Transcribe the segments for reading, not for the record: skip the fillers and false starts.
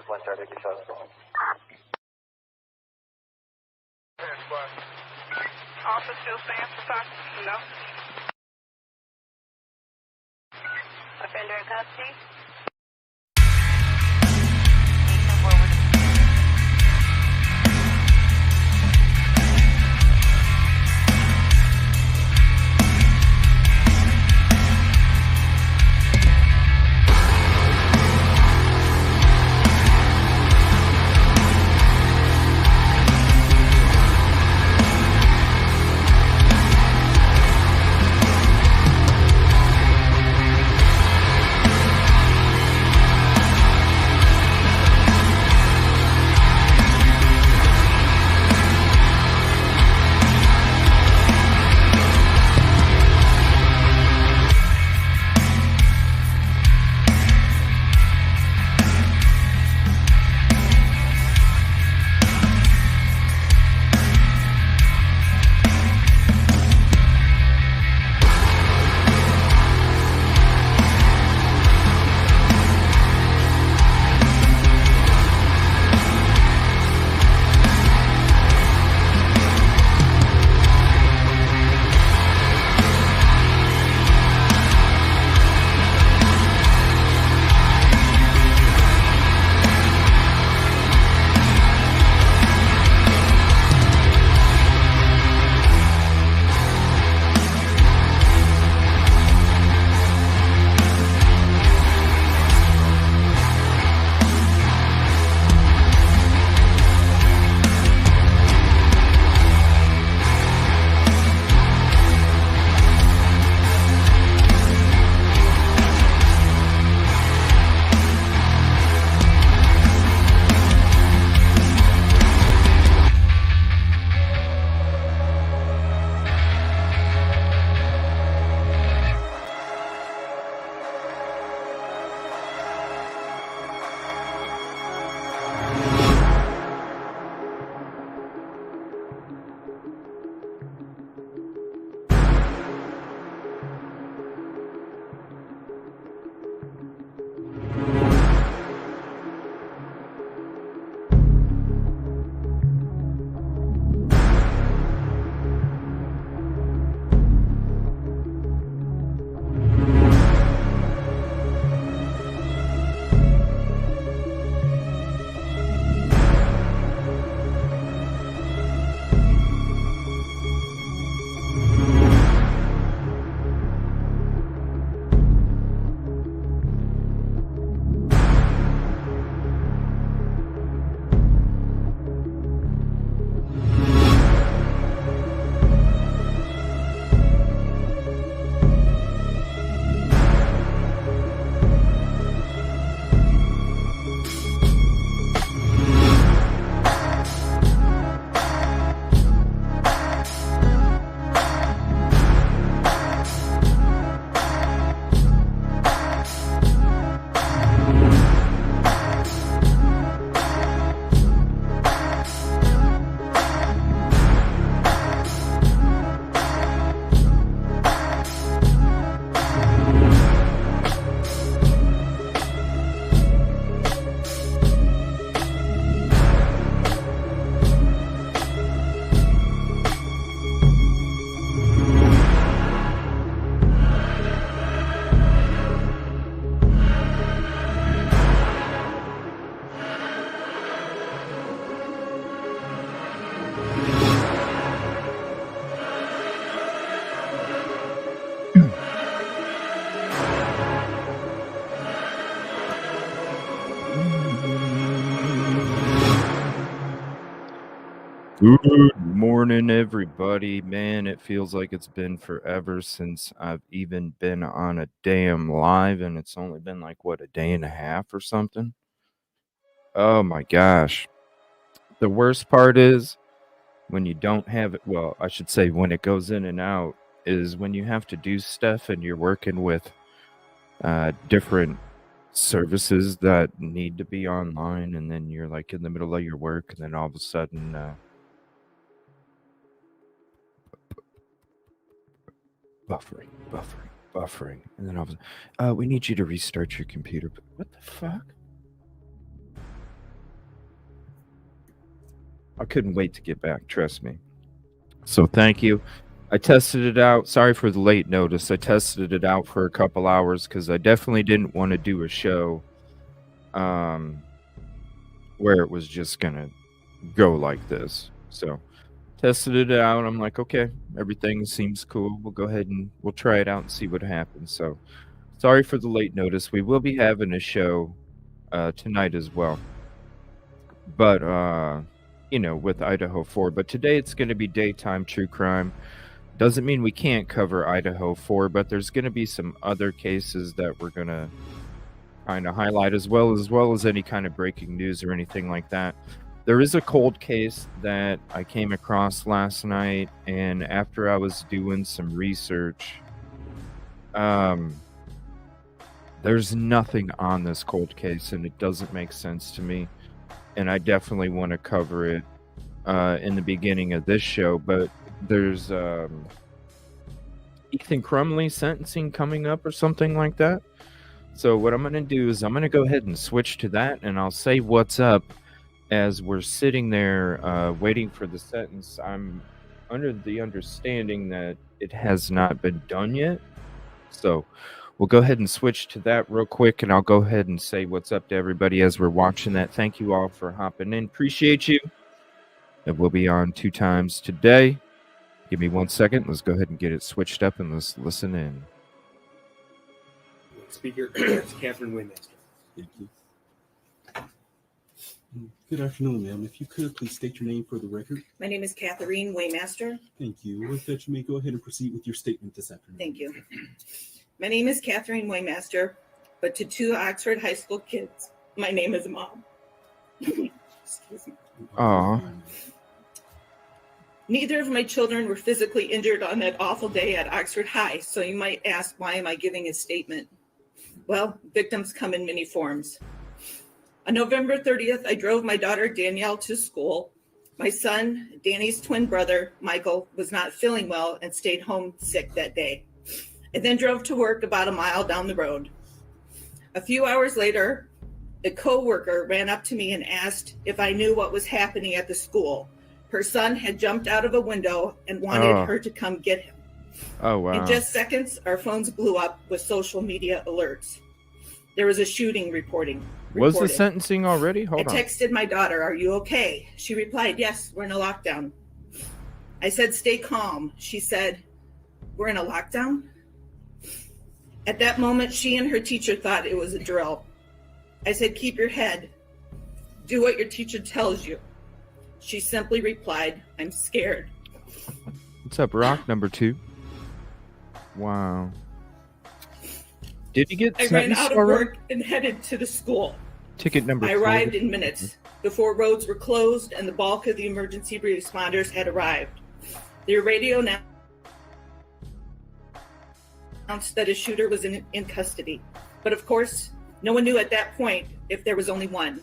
2.30 to show us. Officer still stands for talk? No. Offender in custody? Good morning, everybody. Man, it feels like it's been forever since I've even been on a damn live, and it's only been like, what, a day and a half or something? Oh my gosh. The worst part is when you don't have it, well, I should say when it goes in and out, is when you have to do stuff and you're working with different services that need to be online, and then you're like in the middle of your work, and then all of a sudden buffering, and then all of a sudden, we need you to restart your computer. But what the fuck? I couldn't wait to get back, trust me. So thank you. I tested it out. Sorry for the late notice. I tested it out for a couple hours because I definitely didn't want to do a show where it was just going to go like this. So tested it out. I'm like, okay, everything seems cool. We'll go ahead and we'll try it out and see what happens. So sorry for the late notice. We will be having a show tonight as well. But, with Idaho 4. But today it's going to be daytime true crime. Doesn't mean we can't cover Idaho 4, but there's going to be some other cases that we're going to kind of highlight as well as any kind of breaking news or anything like that. There is a cold case that I came across last night, and after I was doing some research, there's nothing on this cold case, and it doesn't make sense to me. And I definitely want to cover it in the beginning of this show. But there's Ethan Crumley sentencing coming up or something like that. So what I'm going to do is I'm going to go ahead and switch to that, and I'll say what's up as we're sitting there waiting for the sentence. I'm under the understanding that it has not been done yet. So we'll go ahead and switch to that real quick, and I'll go ahead and say what's up to everybody as we're watching that. Thank you all for hopping in. Appreciate you. And we'll be on 2 times today. Give me 1 second. Let's go ahead and get it switched up, and let's listen in. Speaker, it's Catherine Waymaster. Thank you. Good afternoon, ma'am. If you could, please state your name for the record. My name is Catherine Waymaster. Thank you. With that, you may go ahead and proceed with your statement this afternoon. Thank you. My name is Catherine Waymaster, but to 2 Oxford High School kids, my name is Mom. Excuse me. Aw. Neither of my children were physically injured on that awful day at Oxford High, so you might ask, why am I giving a statement? Well, victims come in many forms. On November 30th, I drove my daughter Danielle to school. My son, Danny's twin brother, Michael, was not feeling well and stayed home sick that day. I then drove to work about a mile down the road. A few hours later, a co-worker ran up to me and asked if I knew what was happening at the school. Her son had jumped out of a window and wanted her to come get him. Oh, wow. In just seconds, our phones blew up with social media alerts. There was a shooting reported. Was the sentencing already? Hold on. I texted my daughter, "Are you okay?" She replied, "Yes, we're in a lockdown." I said, "Stay calm." She said, "We're in a lockdown?" At that moment, she and her teacher thought it was a drill. I said, "Keep your head. Do what your teacher tells you." She simply replied, "I'm scared." What's up, Rock number 2? Wow. Did you get I ran out of work and headed to the school. Ticket number 4. I arrived in minutes before roads were closed and the bulk of the emergency responders had arrived. The radio announced that a shooter was in custody. But of course, no one knew at that point if there was only one.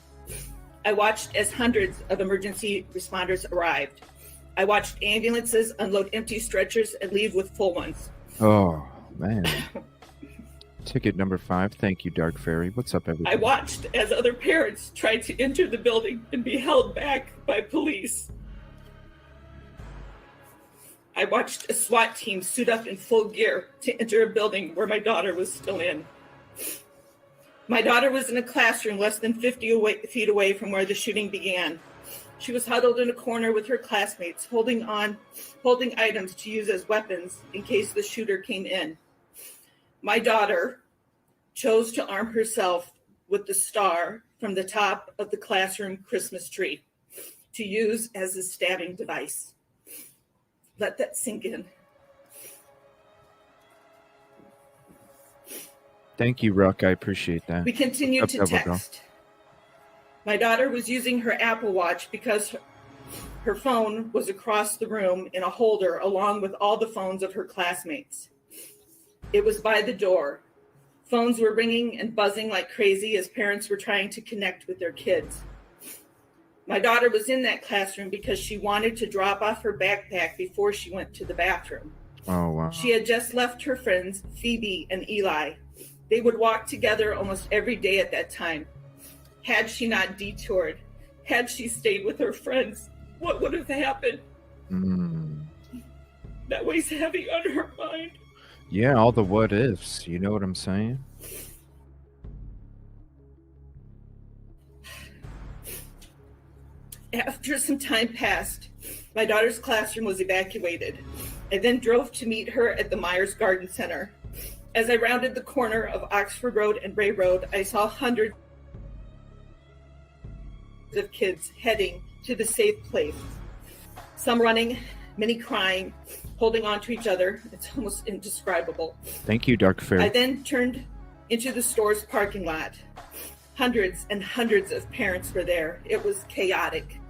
I watched as hundreds of emergency responders arrived. I watched ambulances unload empty stretchers and leave with full ones. Oh, man. Ticket number 5. Thank you, Dark Fairy. What's up, everybody? I watched as other parents tried to enter the building and be held back by police. I watched a SWAT team suit up in full gear to enter a building where my daughter was still in. My daughter was in a classroom less than 50 feet away from where the shooting began. She was huddled in a corner with her classmates, holding items to use as weapons in case the shooter came in. My daughter chose to arm herself with the star from the top of the classroom Christmas tree to use as a stabbing device. Let that sink in. Thank you, Ruck. I appreciate that. We continued to text. My daughter was using her Apple Watch because her phone was across the room in a holder along with all the phones of her classmates. It was by the door. Phones were ringing and buzzing like crazy as parents were trying to connect with their kids. My daughter was in that classroom because she wanted to drop off her backpack before she went to the bathroom. Oh, wow. She had just left her friends, Phoebe and Eli. They would walk together almost every day at that time. Had she not detoured, had she stayed with her friends, what would have happened. Mm. That weighs heavy on her mind. Yeah, all the what ifs. You know what I'm saying? After some time passed, my daughter's classroom was evacuated. I then drove to meet her at the Myers Garden Center. As I rounded the corner of Oxford Road and Ray Road, I saw hundreds of kids heading to the safe place. Some running, many crying, holding on to each other. It's almost indescribable. Thank you, Dark Fairy. I then turned into the store's parking lot. Hundreds and hundreds of parents were there. It was chaotic.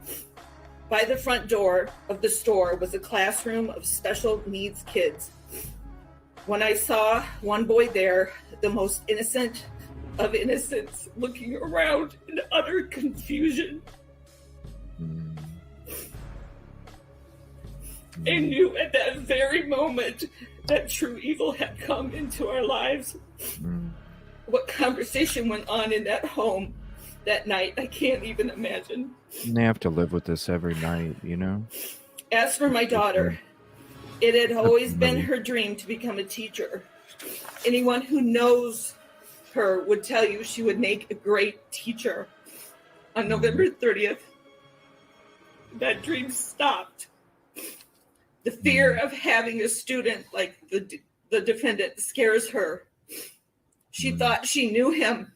By the front door of the store was a classroom of special needs kids. When I saw one boy there, the most innocent of innocents, looking around in utter confusion, I knew at that very moment that true evil had come into our lives. What conversation went on in that home that night, I can't even imagine. They have to live with this every night, you know? As for my daughter, it had always been her dream to become a teacher. Anyone who knows her would tell you she would make a great teacher. On November 30th, that dream stopped. The fear of having a student like the defendant scares her. She thought she knew him.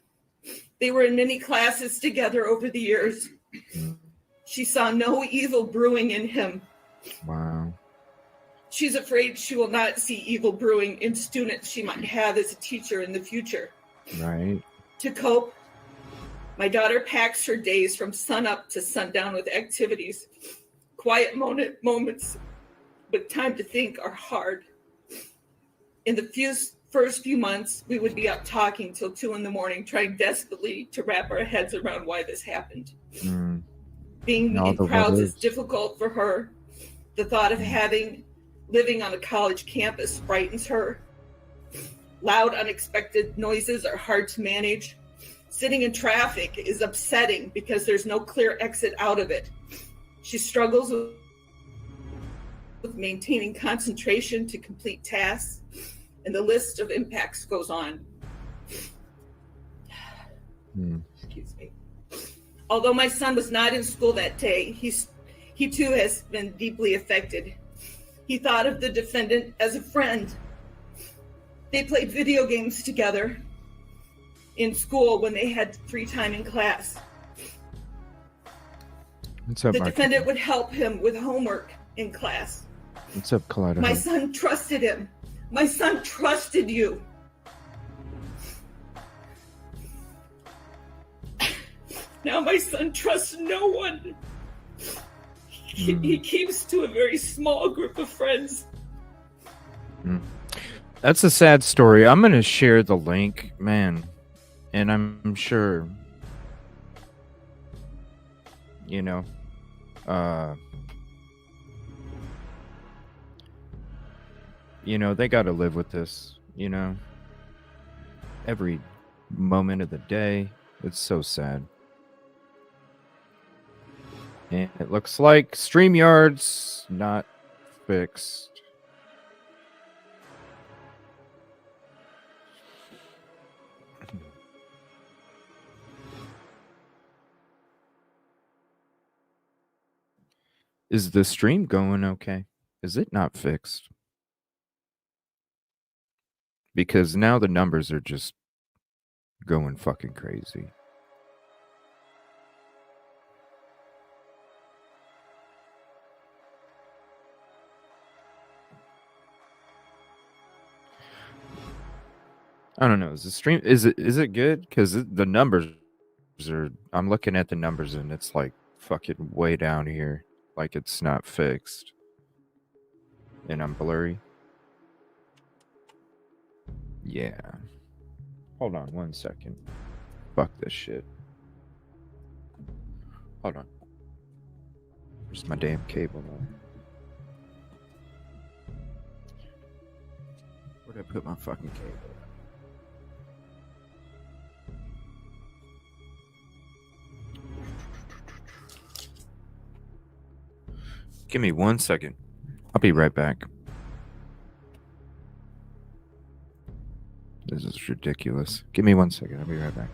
They were in many classes together over the years. She saw no evil brewing in him. Wow. She's afraid she will not see evil brewing in students she might have as a teacher in the future. Right. To cope, my daughter packs her days from sunup to sundown with activities. Quiet moments with time to think are hard. In the first few months, we would be up talking till 2 a.m, trying desperately to wrap our heads around why this happened. Being in crowds is difficult for her. The thought of living on a college campus frightens her. Loud, unexpected noises are hard to manage. Sitting in traffic is upsetting because there's no clear exit out of it. She struggles with maintaining concentration to complete tasks, and the list of impacts goes on. Excuse me. Although my son was not in school that day, he too has been deeply affected. He thought of the defendant as a friend. They played video games together in school when they had free time in class. What's up, The Mark? defendant would help him with homework in class. What's up, Kaleido? My son trusted him. My son trusted you. Now my son trusts no one. He keeps to a very small group of friends. That's a sad story. I'm going to share the link, man. And I'm sure, you know, they got to live with this, every moment of the day. It's so sad. And it looks like StreamYard's not fixed. Is the stream going okay? Is it not fixed? Because now the numbers are just going fucking crazy. I don't know. Is the stream is it good? Because the numbers are. I'm looking at the numbers and it's like fucking way down here, like it's not fixed, and I'm blurry. Yeah. Hold on 1 second. Fuck this shit. Hold on. Where's my damn cable now? Where'd I put my fucking cable? Give me 1 second. I'll be right back. This is ridiculous. Give me 1 second. I'll be right back.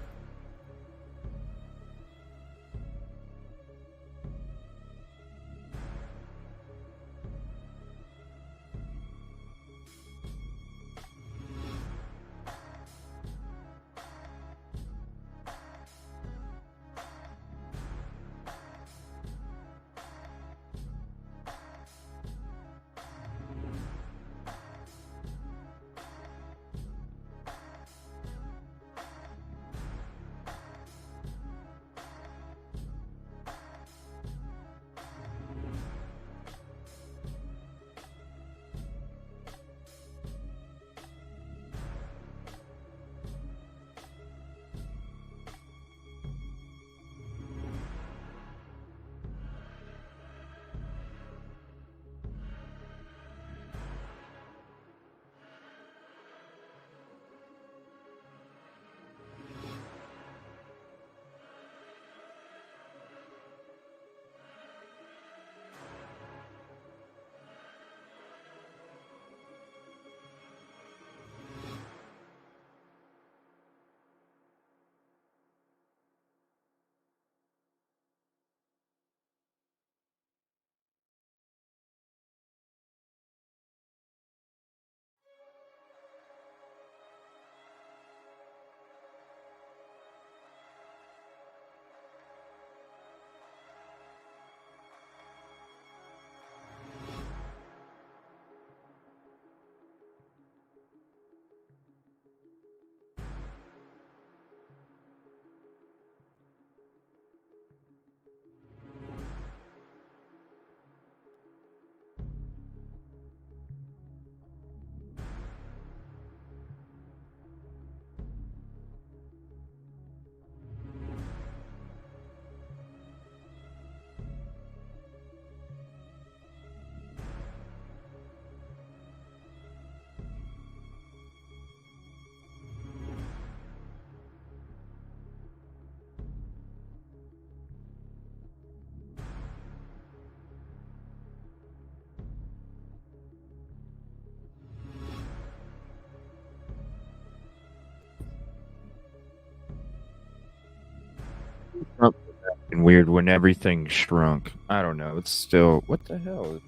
And weird when everything shrunk. I don't know. It's still. What the hell?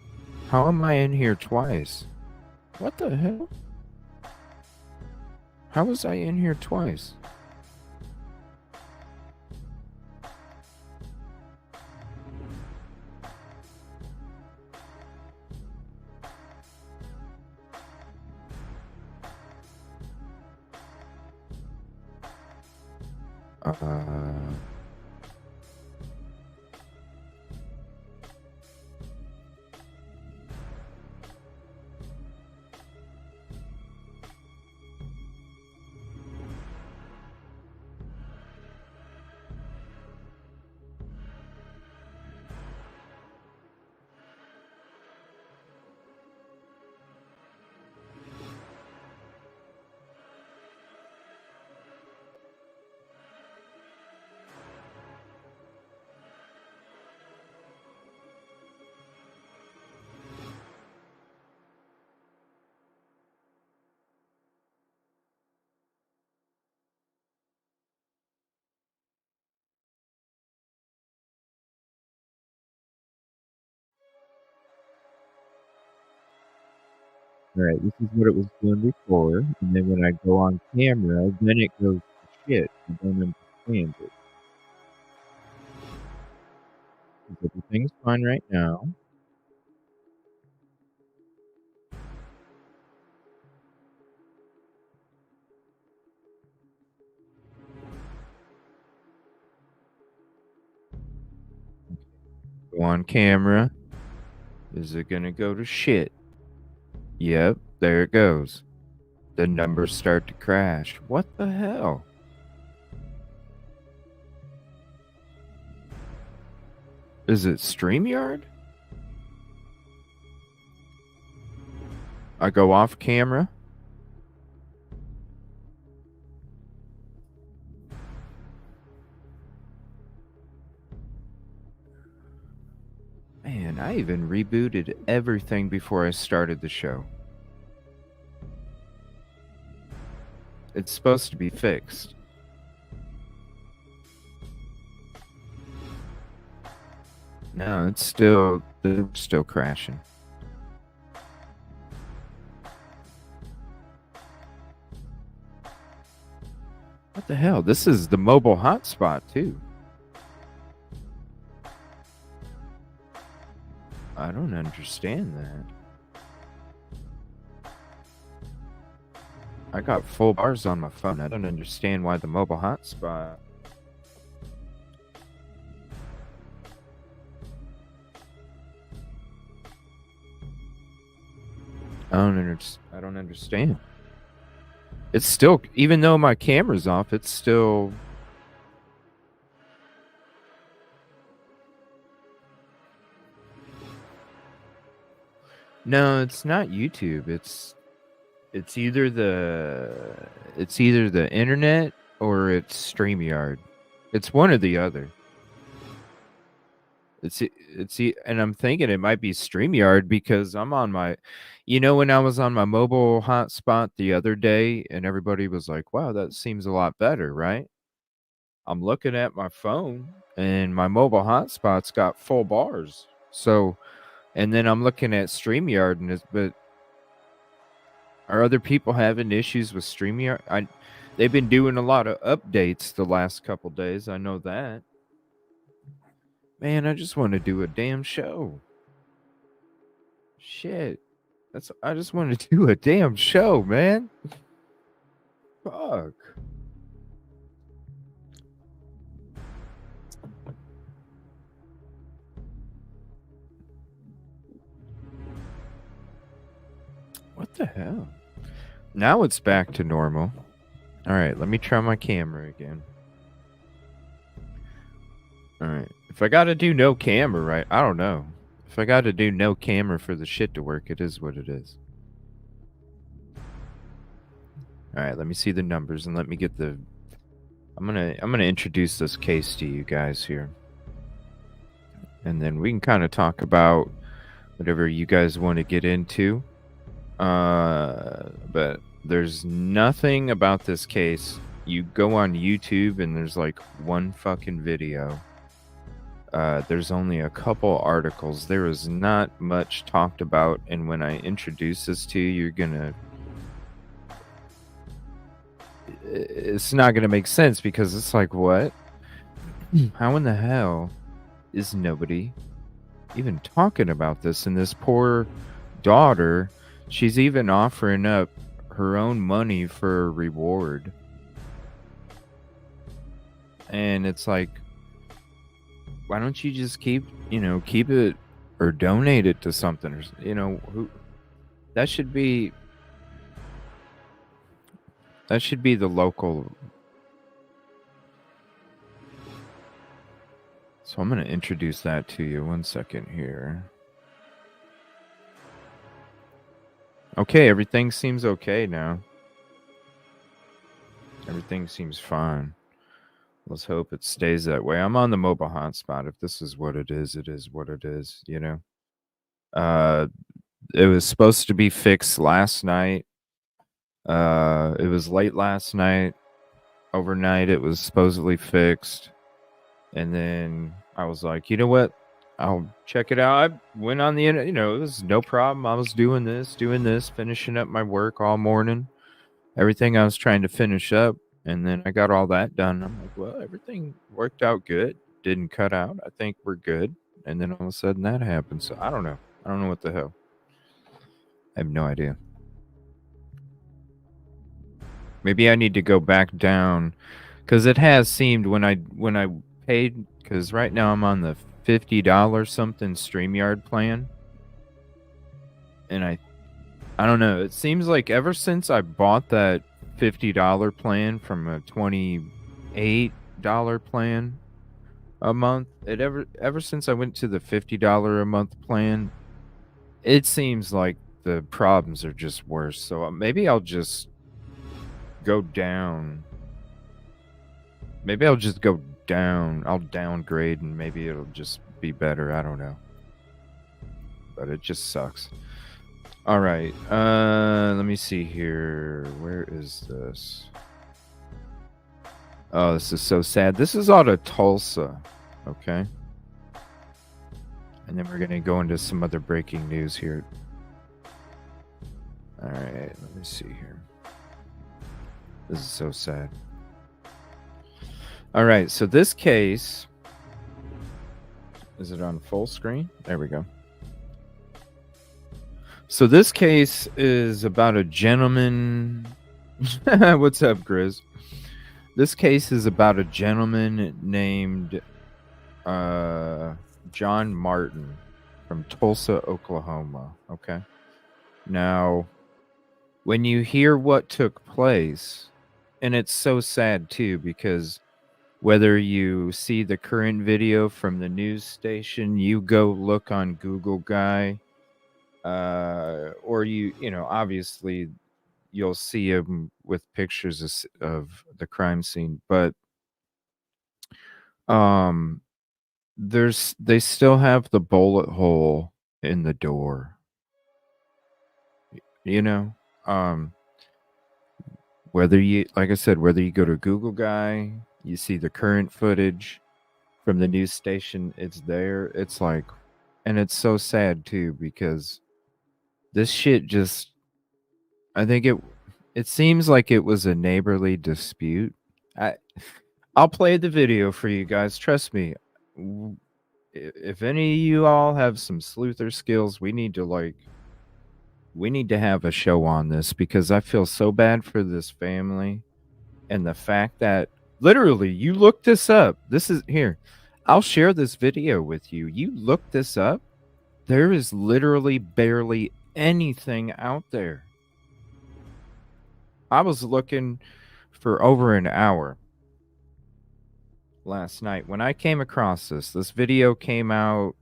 How am I in here twice? What the hell? How was I in here twice? Uh. Alright, this is what it was doing before, and then when I go on camera, then it goes to shit. I don't understand it. 'Cause everything's fine right now. Go on camera. Is it gonna go to shit? Yep, there it goes. The numbers start to crash. What the hell? Is it StreamYard? I go off camera. Man, I I even rebooted everything before I started the show. It's supposed to be fixed. No, it's still crashing. What the hell? This is the mobile hotspot too. I don't understand that. I got full bars on my phone. I don't understand why the mobile hotspot. I don't understand. It's still, even though my camera's off, it's still. No, it's not YouTube. It's either the internet or it's StreamYard. It's one or the other. And I'm thinking it might be StreamYard because I'm on my, when I was on my mobile hotspot the other day and everybody was like, wow, that seems a lot better, right? I'm looking at my phone and my mobile hotspot's got full bars. So, and then I'm looking at StreamYard but are other people having issues with StreamYard? They've been doing a lot of updates the last couple days. I know that. Man, I just want to do a damn show. Shit. I just want to do a damn show, man. Fuck. What the hell? Now it's back to normal. All right, let me try my camera again. All right. If I got to do no camera, right? I don't know. If I got to do no camera for the shit to work, it is what it is. All right, let me see the numbers and let me get the. I'm gonna introduce this case to you guys here, and then we can kind of talk about whatever you guys want to get into. But there's nothing about this case. You go on YouTube and there's like one fucking video. There's only a couple articles. There is not much talked about, and when I introduce this to you, you're gonna. It's not gonna make sense because it's like, what? How in the hell is nobody even talking about this? And this poor daughter, she's even offering up her own money for a reward. And it's like, why don't you just keep it or donate it to something, or that should be the local. So I'm going to introduce that to you. 1 second here. Okay, everything seems okay now. Everything seems fine. Let's hope it stays that way. I'm on the mobile hotspot. If this is what it is what it is, It was supposed to be fixed last night. It was late last night. Overnight, it was supposedly fixed. And then I was like, you know what? I'll check it out. I went on the internet, it was no problem. I was doing this, finishing up my work all morning. Everything I was trying to finish up. And then I got all that done. I'm like, well, everything worked out good. Didn't cut out. I think we're good. And then all of a sudden that happened. So I don't know. I don't know what the hell. I have no idea. Maybe I need to go back down. Because it has seemed when I paid, because right now I'm on the $50 something StreamYard plan. And I don't know. It seems like ever since I bought that $50 plan from a $28 plan a month, ever since I went to the $50 a month plan, it seems like the problems are just worse. So maybe I'll just go down. Maybe I'll just go down. I'll downgrade and maybe it'll just be better. I don't know. but it just sucks. All right. Let me see here. Where is this? Oh, this is so sad. This is out of Tulsa. Okay. And then we're going to go into some other breaking news here. All right. Let me see here. This is so sad. All right. So this case. Is it on full screen? There we go. So this case is about a gentleman. What's up, Grizz? This case is about a gentleman named John Martin from Tulsa, Oklahoma. Okay. Now, when you hear what took place, and it's so sad too, because whether you see the current video from the news station, you go look on Google Guy, or you know, obviously you'll see him with pictures of the crime scene, but they still have the bullet hole in the door. You know, whether you, like I said, whether you go to Google Guy, you see the current footage from the news station, it's there. It's like, and it's so sad too, because this shit just, I think it seems like it was a neighborly dispute. I'll play the video for you guys. Trust me. If any of you all have some sleuther skills, we need to have a show on this, because I feel so bad for this family. And the fact that literally you look this up. This is here. I'll share this video with you. You look this up. There is literally barely anything out there. I was looking for over an hour last night when I came across this video came out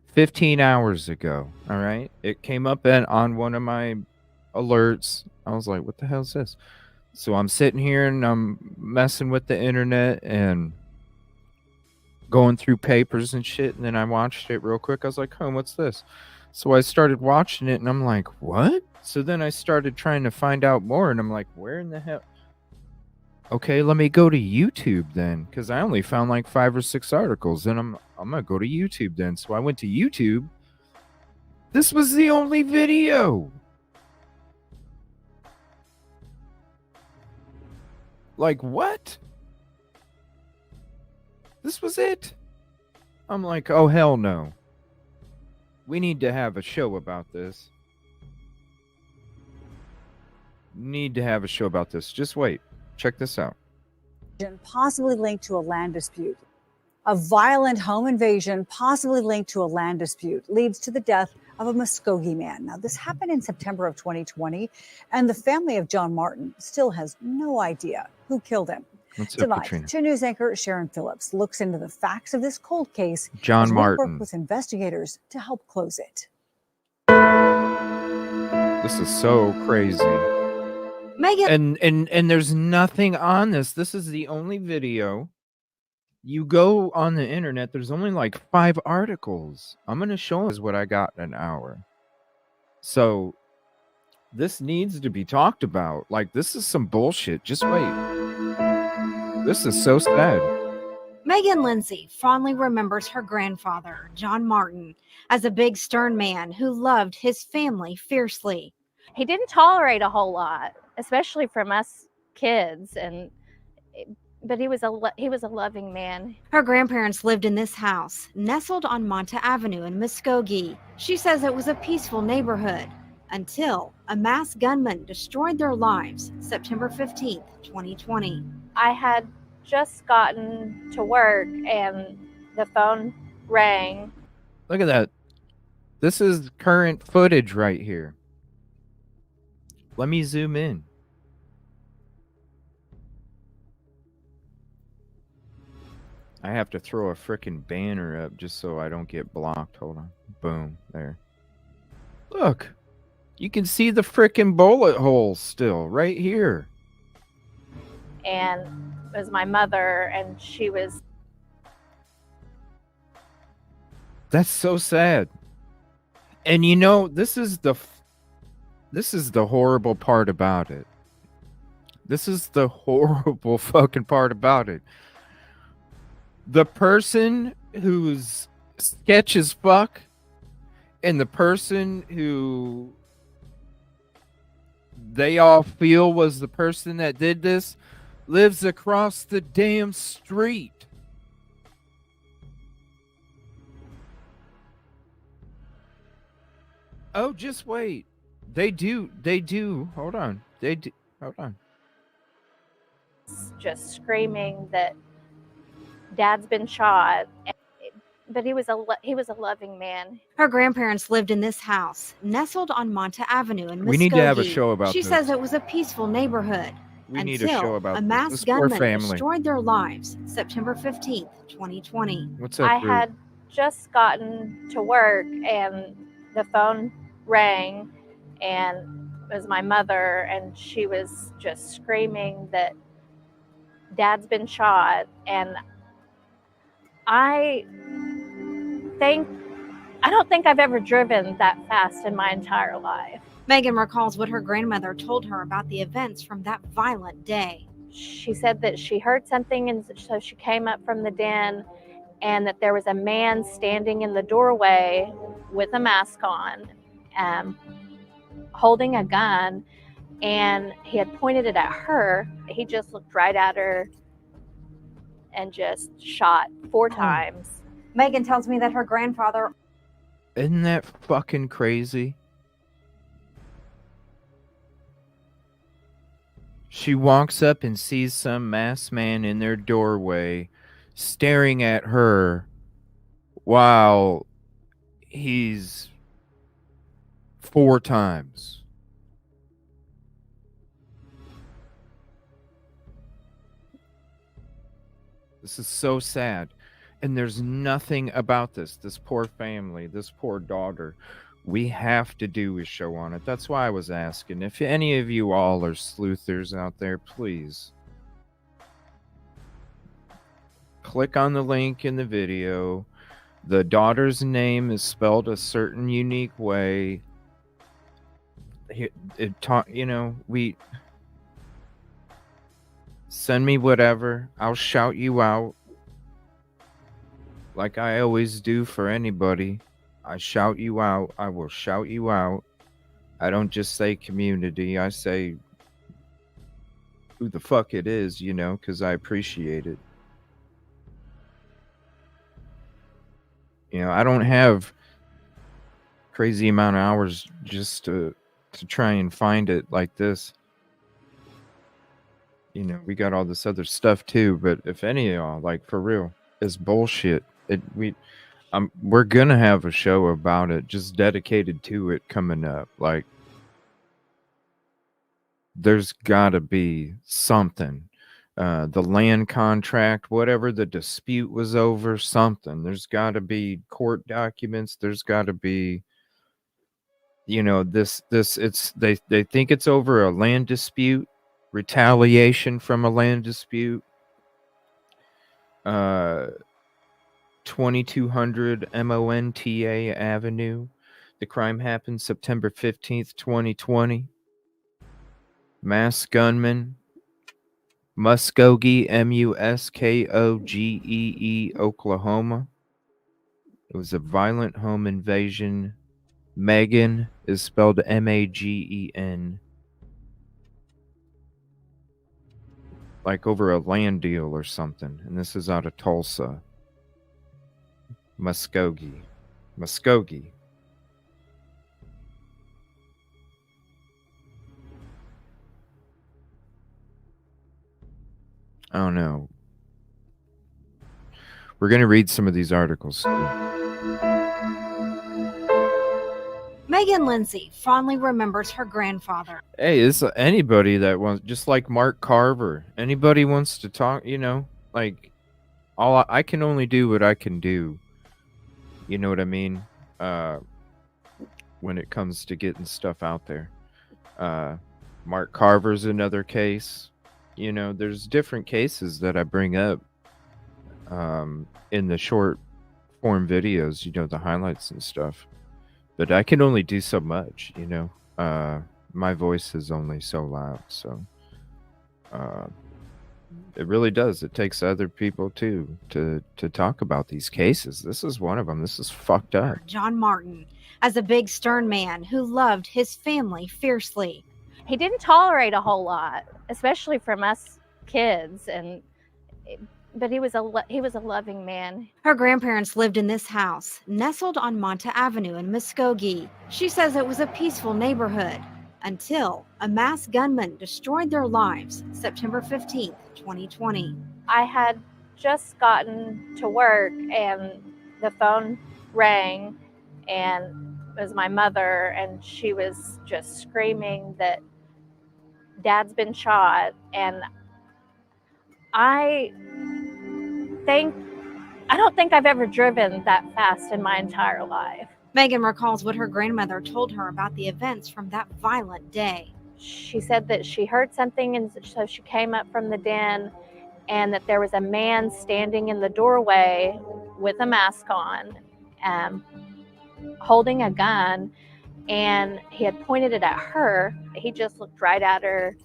15 hours ago. All right. It came up on one of my alerts. I was like, what the hell is this? So I'm sitting here and I'm messing with the internet and going through papers and shit. And then I watched it real quick. I was like, oh, what's this? So I started watching it and I'm like, what? So then I started trying to find out more and I'm like, where in the hell? Okay, let me go to YouTube then, because I only found like 5 or 6 articles, and I'm gonna go to YouTube then. So I went to YouTube. This was the only video. Like, what? This was it? I'm like, oh hell no. We need to have a show about this. Need to have a show about this. Just wait. Check this out. Possibly linked to a land dispute. A violent home invasion, possibly linked to a land dispute, leads to the death of a Muskogee man. Now, this happened in September of 2020, and the family of John Martin still has no idea who killed him. Tonight, 2 News anchor Sharon Phillips looks into the facts of this cold case. John Martin. Work with investigators to help close it. This is so crazy. Megan. And there's nothing on this. This is the only video. You go on the internet, there's only like 5 articles. I'm going to show us what I got in an hour. So this needs to be talked about. Like, this is some bullshit. Just wait. This is so sad. Megan Lindsay fondly remembers her grandfather, John Martin, as a big, stern man who loved his family fiercely. He didn't tolerate a whole lot, especially from us kids, but he was a loving man. Her grandparents lived in this house, nestled on Monta Avenue in Muskogee. She says it was a peaceful neighborhood until a masked gunman destroyed their lives September 15th, 2020. I had just gotten to work and the phone rang. Look at that. This is current footage right here. Let me zoom in. I have to throw a frickin' banner up just so I don't get blocked. Hold on. Boom. There. Look. You can see the frickin' bullet holes still right here. And it was my mother, and she was... That's so sad. And you know, this is the horrible part about it. This is the horrible fucking part about it. The person who's sketch as fuck and the person who they all feel was the person that did this lives across the damn street. Oh, just wait. They do. Hold on. Hold on. Just screaming that Dad's been shot. But he was a loving man. Her grandparents lived in this house, nestled on Monta Avenue in Muskogee. We need to have a show about She this. says it was a peaceful neighborhood. We need a show about a masked this poor gunman family. destroyed their lives September 15th, 2020. What's up, I Ruth? had just gotten to work and the phone rang, and it was my mother, and she was just screaming that Dad's been shot. And I don't think I've ever driven that fast in my entire life. Megan recalls what her grandmother told her about the events from that violent day. She said that she heard something, and so she came up from the den, and that there was a man standing in the doorway with a mask on, holding a gun, and he had pointed it at her. He just looked right at her and just shot 4 times. Megan tells me that her grandfather... Isn't that fucking crazy? She walks up and sees some masked man in their doorway staring at her while he's 4 times. This is so sad. And there's nothing about this poor family, this poor daughter. We have to do a show on it. That's why I was asking. If any of you all are sleuthers out there, please click on the link in the video. The daughter's name is spelled a certain unique way. We send me whatever. I'll shout you out. Like I always do for anybody. I shout you out. I will shout you out. I don't just say community. I say who the fuck it is, because I appreciate it. I don't have crazy amount of hours just to try and find it like this. We got all this other stuff too, but if any of y'all, like for real, it's bullshit. We're gonna have a show about it, just dedicated to it coming up. Like, there's gotta be something. The land contract, whatever the dispute was over, something. There's gotta be court documents. There's gotta be, they think it's over a land dispute, retaliation from a land dispute. 2200 Monta Avenue. The crime happened September 15th, 2020. Mass gunman, Muskogee, Muskogee, Oklahoma. It was a violent home invasion. Megan is spelled Magen. Like over a land deal or something. And this is out of Tulsa. Muskogee. I don't know. We're going to read some of these articles. Megan Lindsay fondly remembers her grandfather. Hey, it's anybody that wants, just like Mark Carver, anybody wants to talk, like, I can only do what I can do. You know what I mean? When it comes to getting stuff out there. Mark Carver's another case. There's different cases that I bring up in the short form videos, the highlights and stuff. But I can only do so much, you know. My voice is only so loud, so it really does. It takes other people too to talk about these cases. This is one of them. This is fucked up. John Martin, as a big, stern man who loved his family fiercely. He didn't tolerate a whole lot, especially from us kids, but he was a loving man. Her grandparents lived in this house, nestled on Monta Avenue in Muskogee. She says it was a peaceful neighborhood until a masked gunman destroyed their lives September 15th, 2020. I had just gotten to work and the phone rang, and it was my mother, and she was just screaming that Dad's been shot. And I don't think I've ever driven that fast in my entire life. Megan recalls what her grandmother told her about the events from that violent day. She said that she heard something, and so she came up from the den, and that there was a man standing in the doorway with a mask on, holding a gun, and he had pointed it at her. He just looked right at her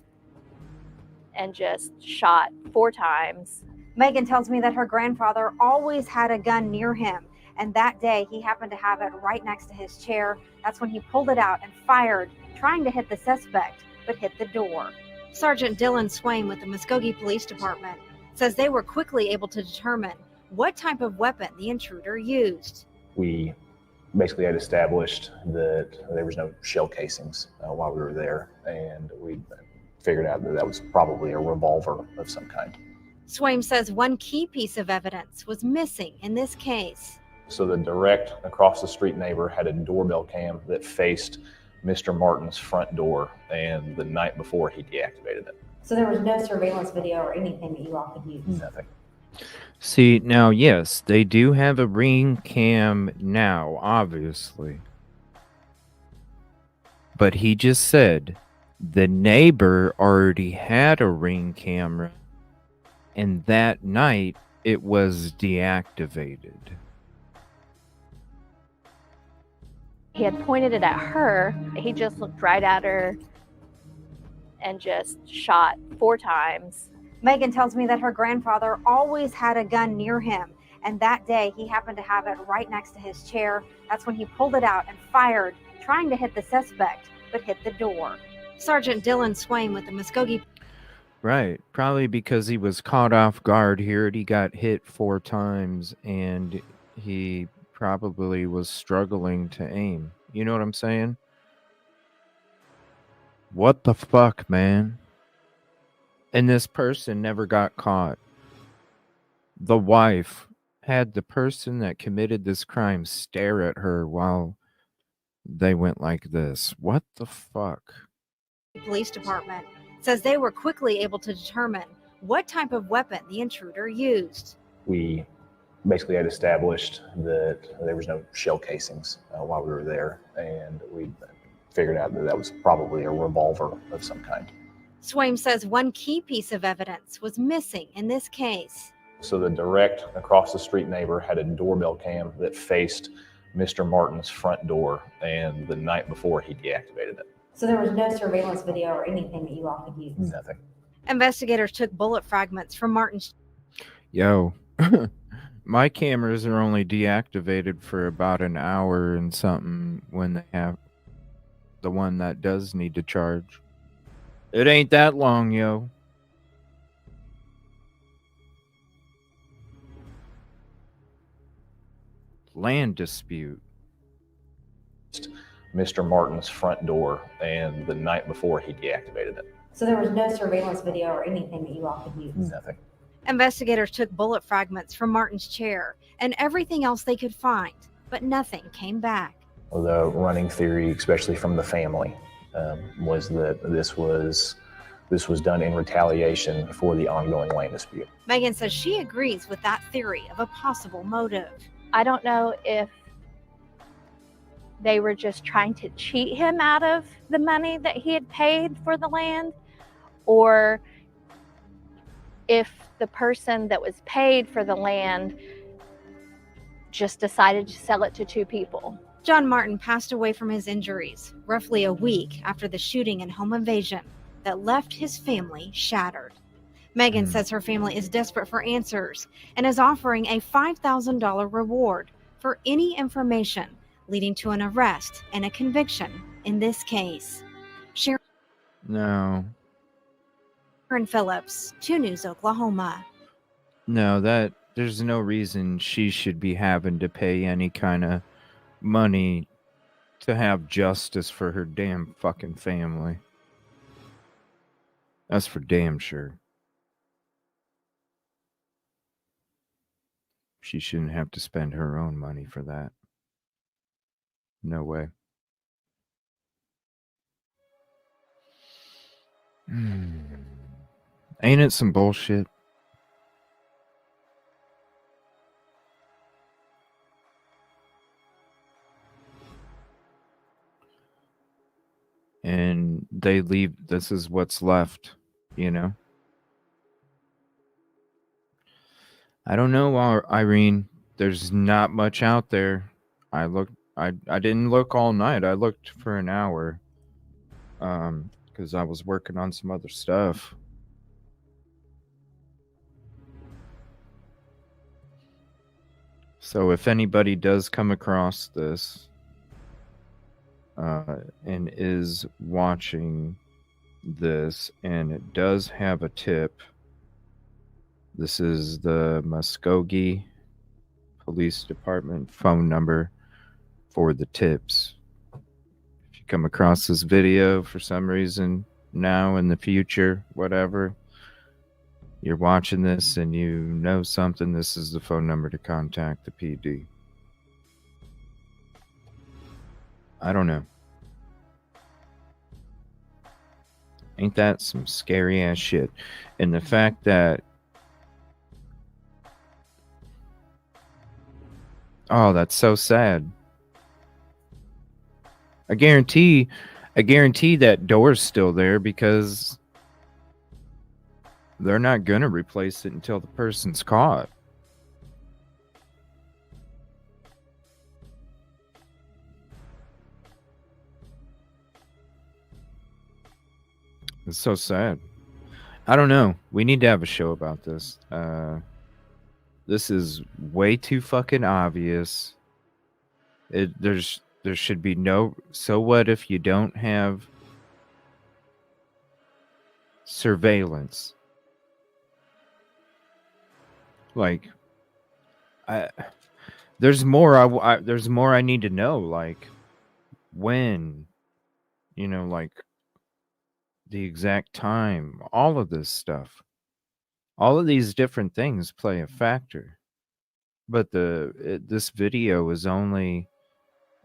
and just shot 4 times. Megan tells me that her grandfather always had a gun near him, and that day he happened to have it right next to his chair. That's when he pulled it out and fired, trying to hit the suspect, but hit the door. Sergeant Dylan Swain with the Muskogee Police Department says they were quickly able to determine what type of weapon the intruder used. We basically had established that there was no shell casings while we were there, and we figured out that that was probably a revolver of some kind. Swain says one key piece of evidence was missing in this case. So the direct across the street neighbor had a doorbell cam that faced Mr. Martin's front door, and the night before he deactivated it. So there was no surveillance video or anything that you all could use? Nothing. See, now, yes, they do have a ring cam now, obviously. But he just said the neighbor already had a ring camera, and that night it was deactivated. He had pointed it at her. He just looked right at her and just shot 4 times. Megan tells me that her grandfather always had a gun near him, and that day he happened to have it right next to his chair. That's when he pulled it out and fired, trying to hit the suspect, but hit the door. Sergeant Dylan Swain with the Muskogee. Right. Probably because he was caught off guard here. He got hit 4 times, and he probably was struggling to aim. You know what I'm saying? What the fuck, man? And this person never got caught. The wife had the person that committed this crime stare at her while they went like this. What the fuck? Police Department says they were quickly able to determine what type of weapon the intruder used. We basically had established that there was no shell casings while we were there, and we figured out that that was probably a revolver of some kind. Swain says one key piece of evidence was missing in this case. So the direct across the street neighbor had a doorbell cam that faced Mr. Martin's front door, and the night before he deactivated it. So there was no surveillance video or anything that you all could use? Nothing. Investigators took bullet fragments from Martin's. Yo, my cameras are only deactivated for about an hour and something when they have the one that does need to charge. It ain't that long, yo. Land dispute. Mr. Martin's front door, and the night before he deactivated it. So there was no surveillance video or anything that you all could use? Nothing. Investigators took bullet fragments from Martin's chair and everything else they could find, but nothing came back. The running theory, especially from the family, was that this was done in retaliation for the ongoing land dispute. Megan says she agrees with that theory of a possible motive. I don't know if they were just trying to cheat him out of the money that he had paid for the land, or if the person that was paid for the land just decided to sell it to 2 people. John Martin passed away from his injuries roughly a week after the shooting and home invasion that left his family shattered. Megan says her family is desperate for answers and is offering a $5,000 reward for any information leading to an arrest and a conviction in this case. No, Sharon Phillips, 2 News, Oklahoma. no, that there's no reason she should be having to pay any kind of money to have justice for her damn fucking family. That's for damn sure. She shouldn't have to spend her own money for that. No way. Ain't it some bullshit? And they leave, this is what's left, you know? I don't know, Irene. There's not much out there. I didn't look all night. I looked for an hour. Because I was working on some other stuff. So if anybody does come across this and is watching this and it does have a tip, this is the Muskogee Police Department phone number for the tips. If you come across this video for some reason, now in the future, whatever, you're watching this and you know something, this is the phone number to contact the PD. I don't know. Ain't that some scary ass shit? And the fact that, oh, that's so sad. I guarantee that door's still there because they're not gonna replace it until the person's caught. It's so sad. I don't know. We need to have a show about this. This is way too fucking obvious. There should be no. So what if you don't have surveillance? Like, there's more. There's more I need to know. Like, when, you know, like the exact time. All of this stuff. All of these different things play a factor. But this video is only.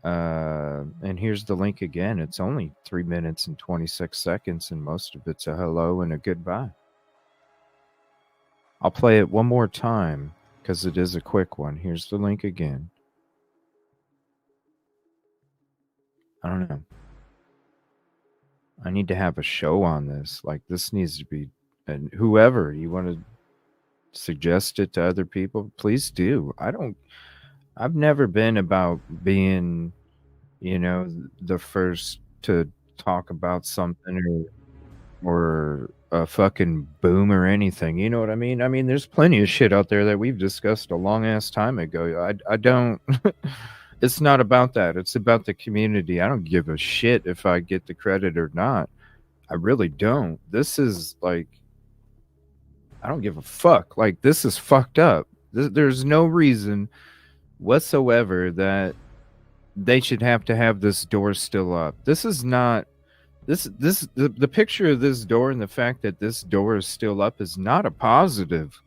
And here's the link again. It's only 3 minutes and 26 seconds, and most of it's a hello and a goodbye. I'll play it one more time because it is a quick one. Here's the link again. I don't know. I need to have a show on this. Like, this needs to be, and whoever you want to suggest it to other people, please do. I've never been about being, you know, the first to talk about something or a fucking boom or anything. You know what I mean? I mean, there's plenty of shit out there that we've discussed a long ass time ago. I don't, it's not about that. It's about the community. I don't give a shit if I get the credit or not. I really don't. This is like, I don't give a fuck. Like, this is fucked up. There's no reason whatsoever that they should have to have this door still up. This is not the picture of this door and the fact that this door is still up is not a positive.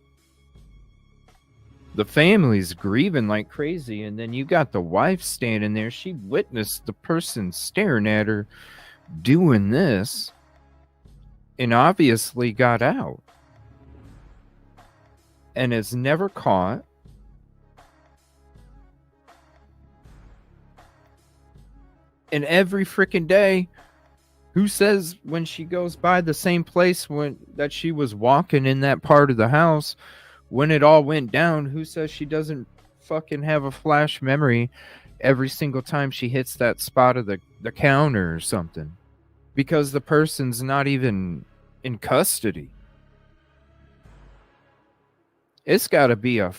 The family's grieving like crazy, and then you got the wife standing there. She witnessed the person staring at her doing this and obviously got out and is never caught. And every freaking day, who says when she goes by the same place that she was walking in that part of the house when it all went down, who says she doesn't fucking have a flash memory every single time she hits that spot of the counter or something, because the person's not even in custody. It's got to be and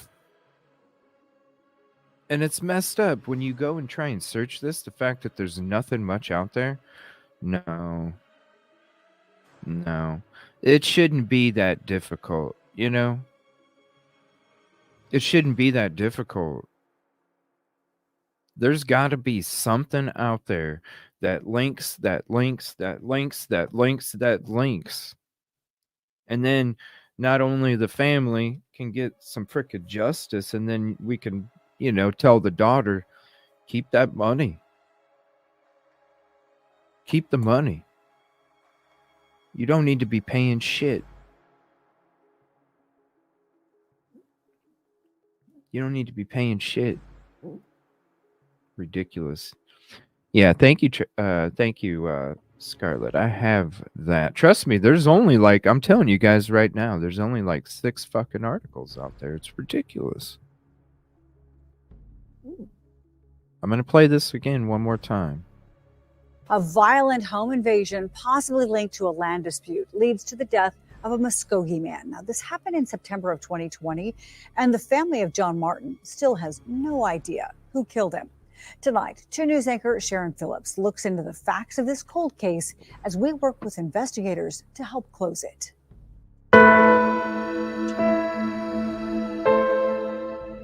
it's messed up when you go and try and search this, the fact that there's nothing much out there. No, it shouldn't be that difficult, you know? It shouldn't be that difficult. There's got to be something out there that links. And then not only the family can get some frickin' justice, and then we can, tell the daughter, keep that money. Keep the money. You don't need to be paying shit. You don't need to be paying shit. Ridiculous. Yeah, thank you, Scarlett. I have that. Trust me, there's only I'm telling you guys right now, there's only 6 fucking articles out there. It's ridiculous. I'm going to play this again one more time. A violent home invasion, possibly linked to a land dispute, leads to the death of a Muskogee man. Now, this happened in September of 2020, and the family of John Martin still has no idea who killed him. Tonight, 2 News anchor Sharon Phillips looks into the facts of this cold case as we work with investigators to help close it.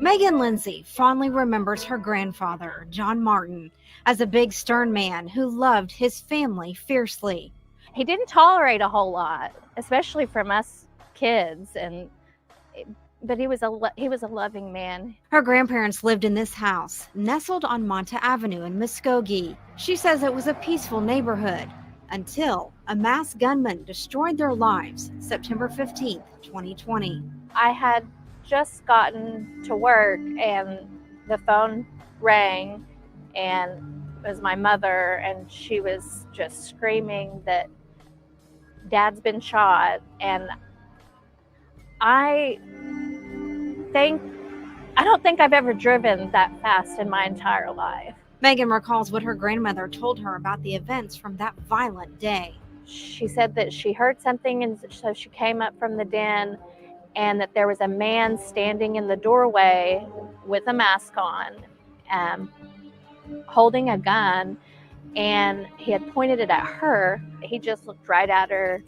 Megan Lindsay fondly remembers her grandfather, John Martin, as a big, stern man who loved his family fiercely. He didn't tolerate a whole lot, especially from us kids, but he was a loving man. Her grandparents lived in this house, nestled on Monta Avenue in Muskogee. She says it was a peaceful neighborhood until a mass gunman destroyed their lives September 15th, 2020. I had just gotten to work and the phone rang, and it was my mother, and she was just screaming that Dad's been shot. And I don't think I've ever driven that fast in my entire life. Megan recalls what her grandmother told her about the events from that violent day. She said that she heard something, and so she came up from the den, and that there was a man standing in the doorway with a mask on, holding a gun, and he had pointed it at her. He just looked right at her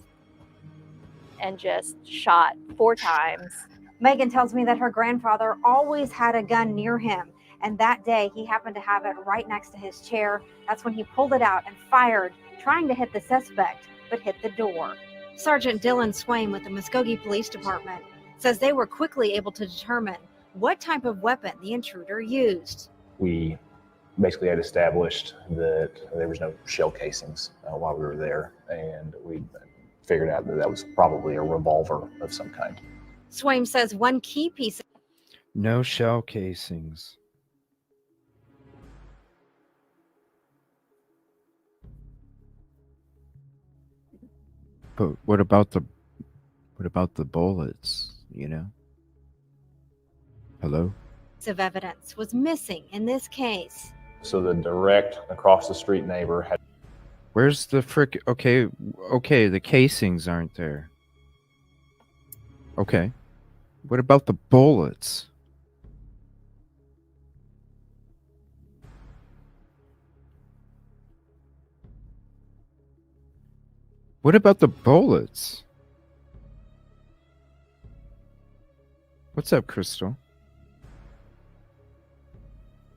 and just shot 4 times. Megan tells me that her grandfather always had a gun near him, and that day he happened to have it right next to his chair. That's when he pulled it out and fired, trying to hit the suspect, but hit the door. Sergeant Dylan Swain with the Muskogee Police Department says they were quickly able to determine what type of weapon the intruder used. We basically had established that there was no shell casings while we were there, and we figured out that was probably a revolver of some kind. Swain says one key piece. No shell casings. But what about the bullets, Hello? Of evidence was missing in this case. So the direct across the street neighbor had. Where's the frick? Okay, the casings aren't there. Okay. What about the bullets? What about the bullets? What's up, Crystal?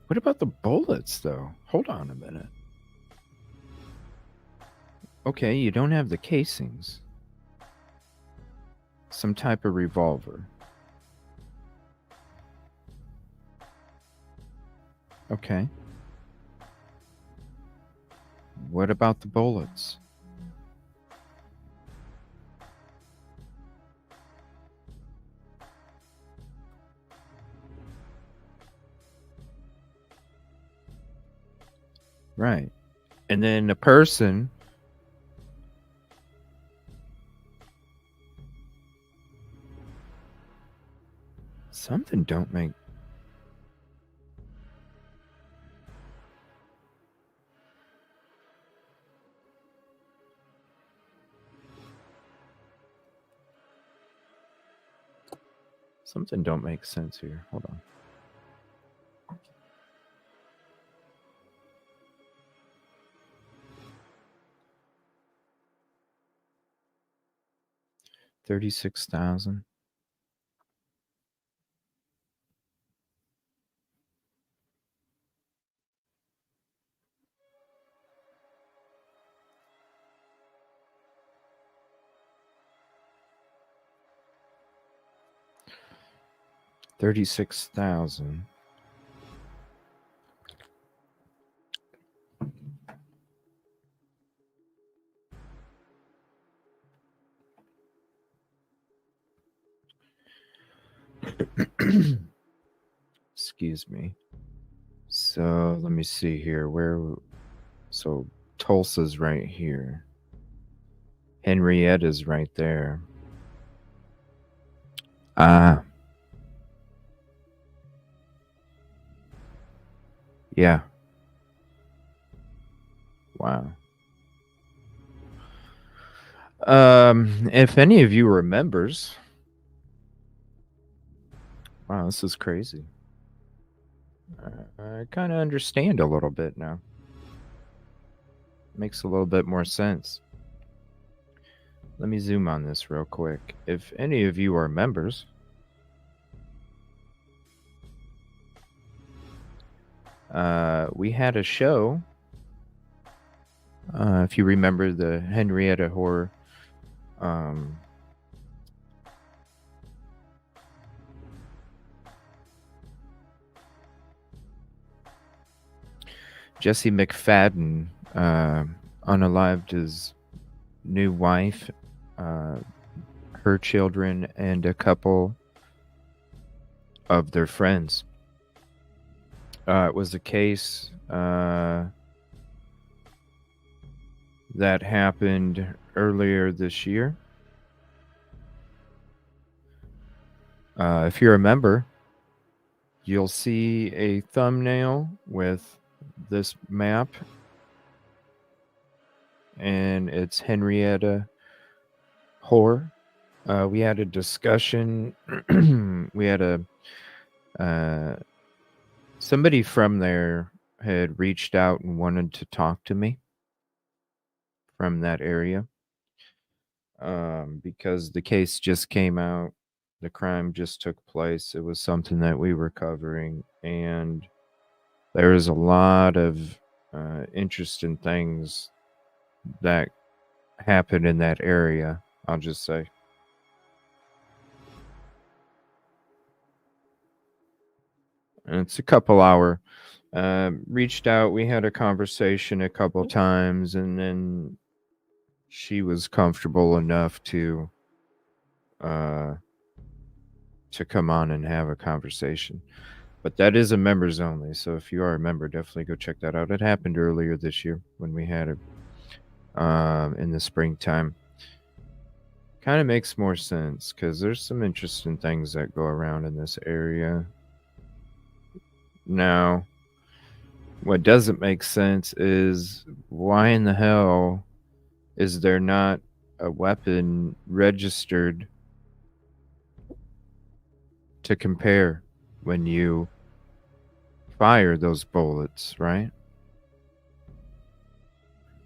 What about the bullets, though? Hold on a minute. Okay, you don't have the casings. Some type of revolver. Okay. What about the bullets? Right. And then the person something don't make Something don't make sense here. Hold on. $36,000. $36,000. Excuse me. So let me see here. So Tulsa's right here. Henrietta's right there. Yeah. Wow. If any of you are members, wow, this is crazy. I kind of understand a little bit now. Makes a little bit more sense. Let me zoom on this real quick. If any of you are members, we had a show. If you remember the Henrietta horror, Jesse McFadden unalived his new wife, her children, and a couple of their friends. It was a case that happened earlier this year. If you're a member, you'll see a thumbnail with this map, and it's Henrietta Horror. We had a discussion. We had somebody from there had reached out and wanted to talk to me from that area, because the case just came out. The crime just took place. It was something that we were covering, and there is a lot of interesting things that happen in that area, I'll just say. And it's a couple hour. Reached out. We had a conversation a couple times, and then she was comfortable enough to come on and have a conversation. But that is a members only. So if you are a member, definitely go check that out. It happened earlier this year when we had it in the springtime. Kind of makes more sense because there's some interesting things that go around in this area. Now, what doesn't make sense is why in the hell is there not a weapon registered to compare when you fire those bullets, right?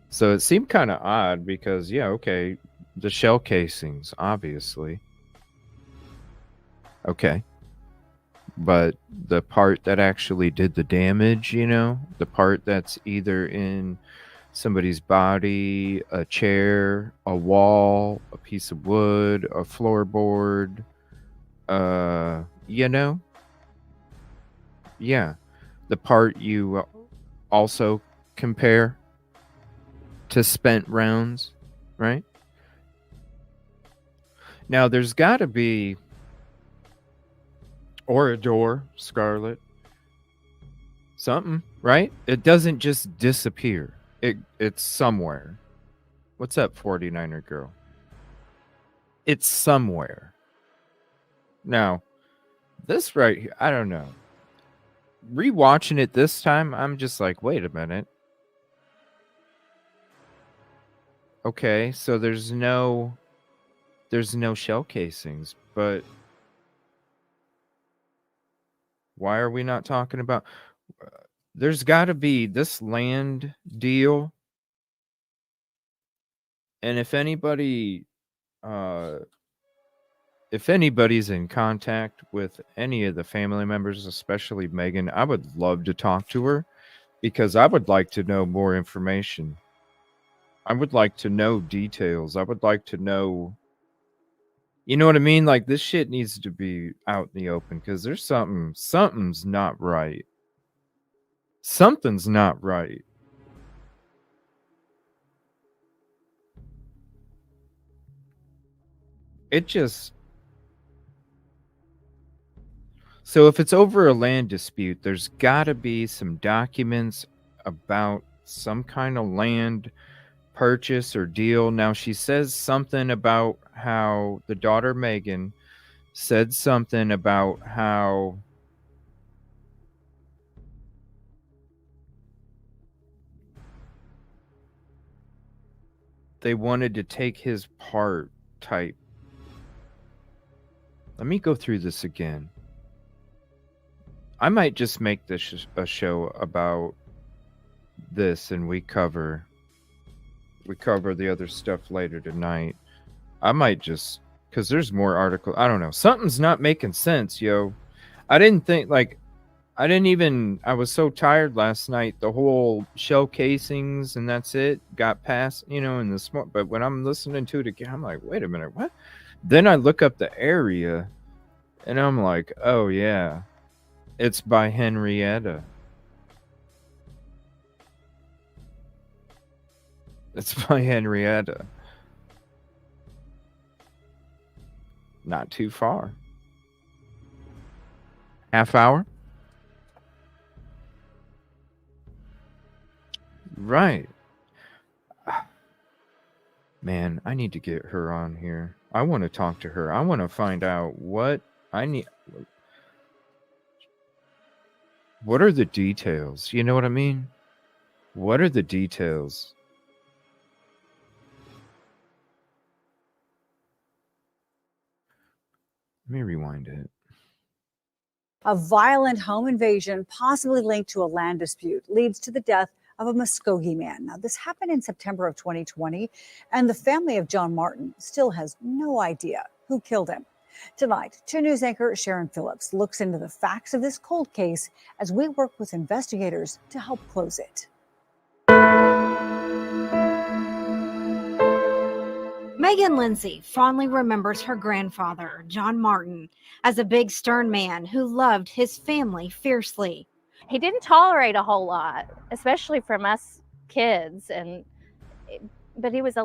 So it seemed kind of odd because, yeah, okay, the shell casings, obviously. Okay. But the part that actually did the damage, the part that's either in somebody's body, a chair, a wall, a piece of wood, a floorboard, yeah, the part you also compare to spent rounds, right? Now, there's got to be, or a door, Scarlet, something, right? It doesn't just disappear. It's somewhere. What's up, 49er girl? It's somewhere. Now, this right here, I don't know. Rewatching it this time, I'm just like, wait a minute. Okay, so there's no shell casings, but Why are we not talking about? There's got to be this land deal. And if anybody's in contact with any of the family members, especially Megan, I would love to talk to her because I would like to know more information. I would like to know details. I would like to know, you know what I mean? Like, this shit needs to be out in the open because there's something's not right. Something's not right. It just, so if it's over a land dispute, there's got to be some documents about some kind of land purchase or deal. Now, she says something about how the daughter Megan said something about how they wanted to take his part type. Let me go through this again. I might just make this a show about this and we cover the other stuff later tonight. I might just, because there's more articles. I don't know. Something's not making sense, yo. I was so tired last night. The whole shell casings and that's it got past, in the smoke. But when I'm listening to it again, I'm like, wait a minute, what? Then I look up the area and I'm like, oh yeah, it's by Henrietta. It's by Henrietta. Not too far. Half hour? Right. Man, I need to get her on here. I want to talk to her. I want to find out what I need. What are the details? You know what I mean? What are the details? Let me rewind it. A violent home invasion, possibly linked to a land dispute, leads to the death of a Muskogee man. Now, this happened in September of 2020, and the family of John Martin still has no idea who killed him. Tonight, 2 News anchor Sharon Phillips looks into the facts of this cold case as we work with investigators to help close it. Megan Lindsay fondly remembers her grandfather, John Martin, as a big, stern man who loved his family fiercely. He didn't tolerate a whole lot, especially from us kids, but he was a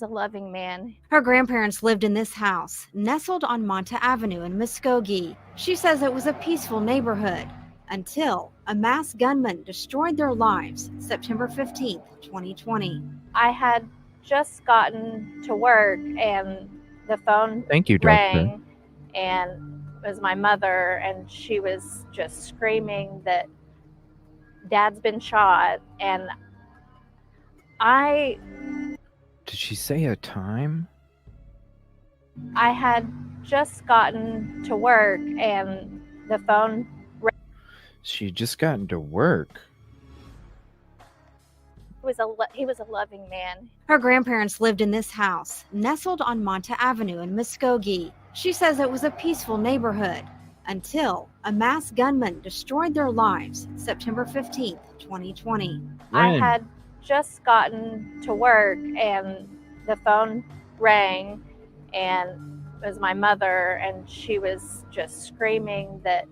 loving man. Her grandparents lived in this house, nestled on Monta Avenue in Muskogee. She says it was a peaceful neighborhood until a masked gunman destroyed their lives September 15th, 2020. I had just gotten to work and the phone rang, and it was my mother, and she was just screaming that Dad's been shot. And did she say a time? I had just gotten to work and the phone rang. She had just gotten to work. He was a loving man. Her grandparents lived in this house, nestled on Monta Avenue in Muskogee. She says it was a peaceful neighborhood until a masked gunman destroyed their lives September 15th, 2020. I had just gotten to work and the phone rang, and it was my mother, and she was just screaming that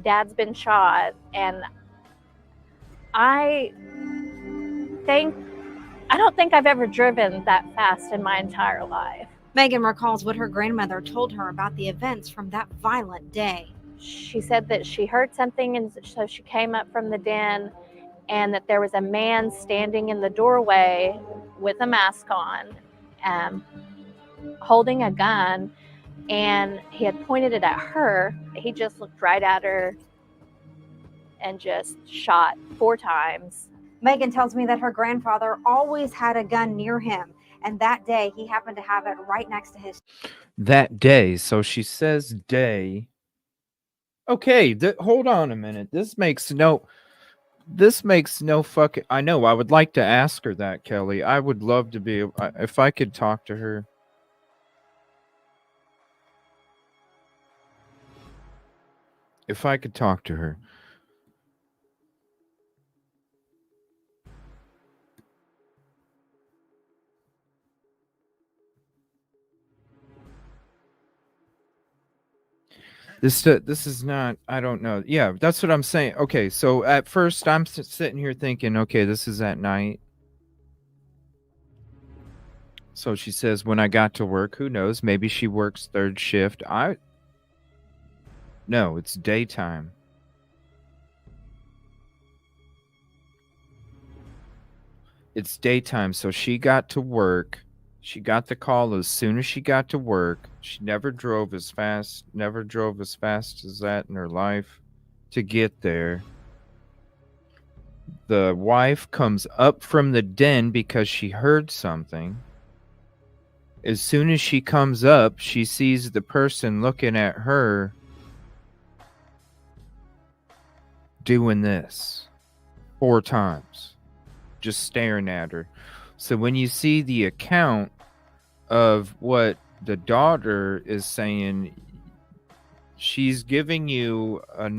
Dad's been shot. And I don't think I've ever driven that fast in my entire life. Megan recalls what her grandmother told her about the events from that violent day. She said that she heard something, and so she came up from the den, and that there was a man standing in the doorway with a mask on, holding a gun, and he had pointed it at her. He just looked right at her and just shot 4 times. Megan tells me that her grandfather always had a gun near him, and that day he happened to have it right next to his. That day, so she says day. Okay, hold on a minute. This makes no fucking. I know. I would like to ask her that, Kelly. I would love to be if I could talk to her. If I could talk to her. This is not. I don't know. Yeah, that's what I'm saying. Okay, so at first I'm sitting here thinking, okay, this is at night. So she says, when I got to work, who knows? Maybe she works third shift. No, it's daytime. It's daytime. So she got to work. She got the call as soon as she got to work. She never drove as fast as that in her life to get there. The wife comes up from the den because she heard something. As soon as she comes up, she sees the person looking at her doing this 4 times, just staring at her. So when you see the account of what the daughter is saying, she's giving you a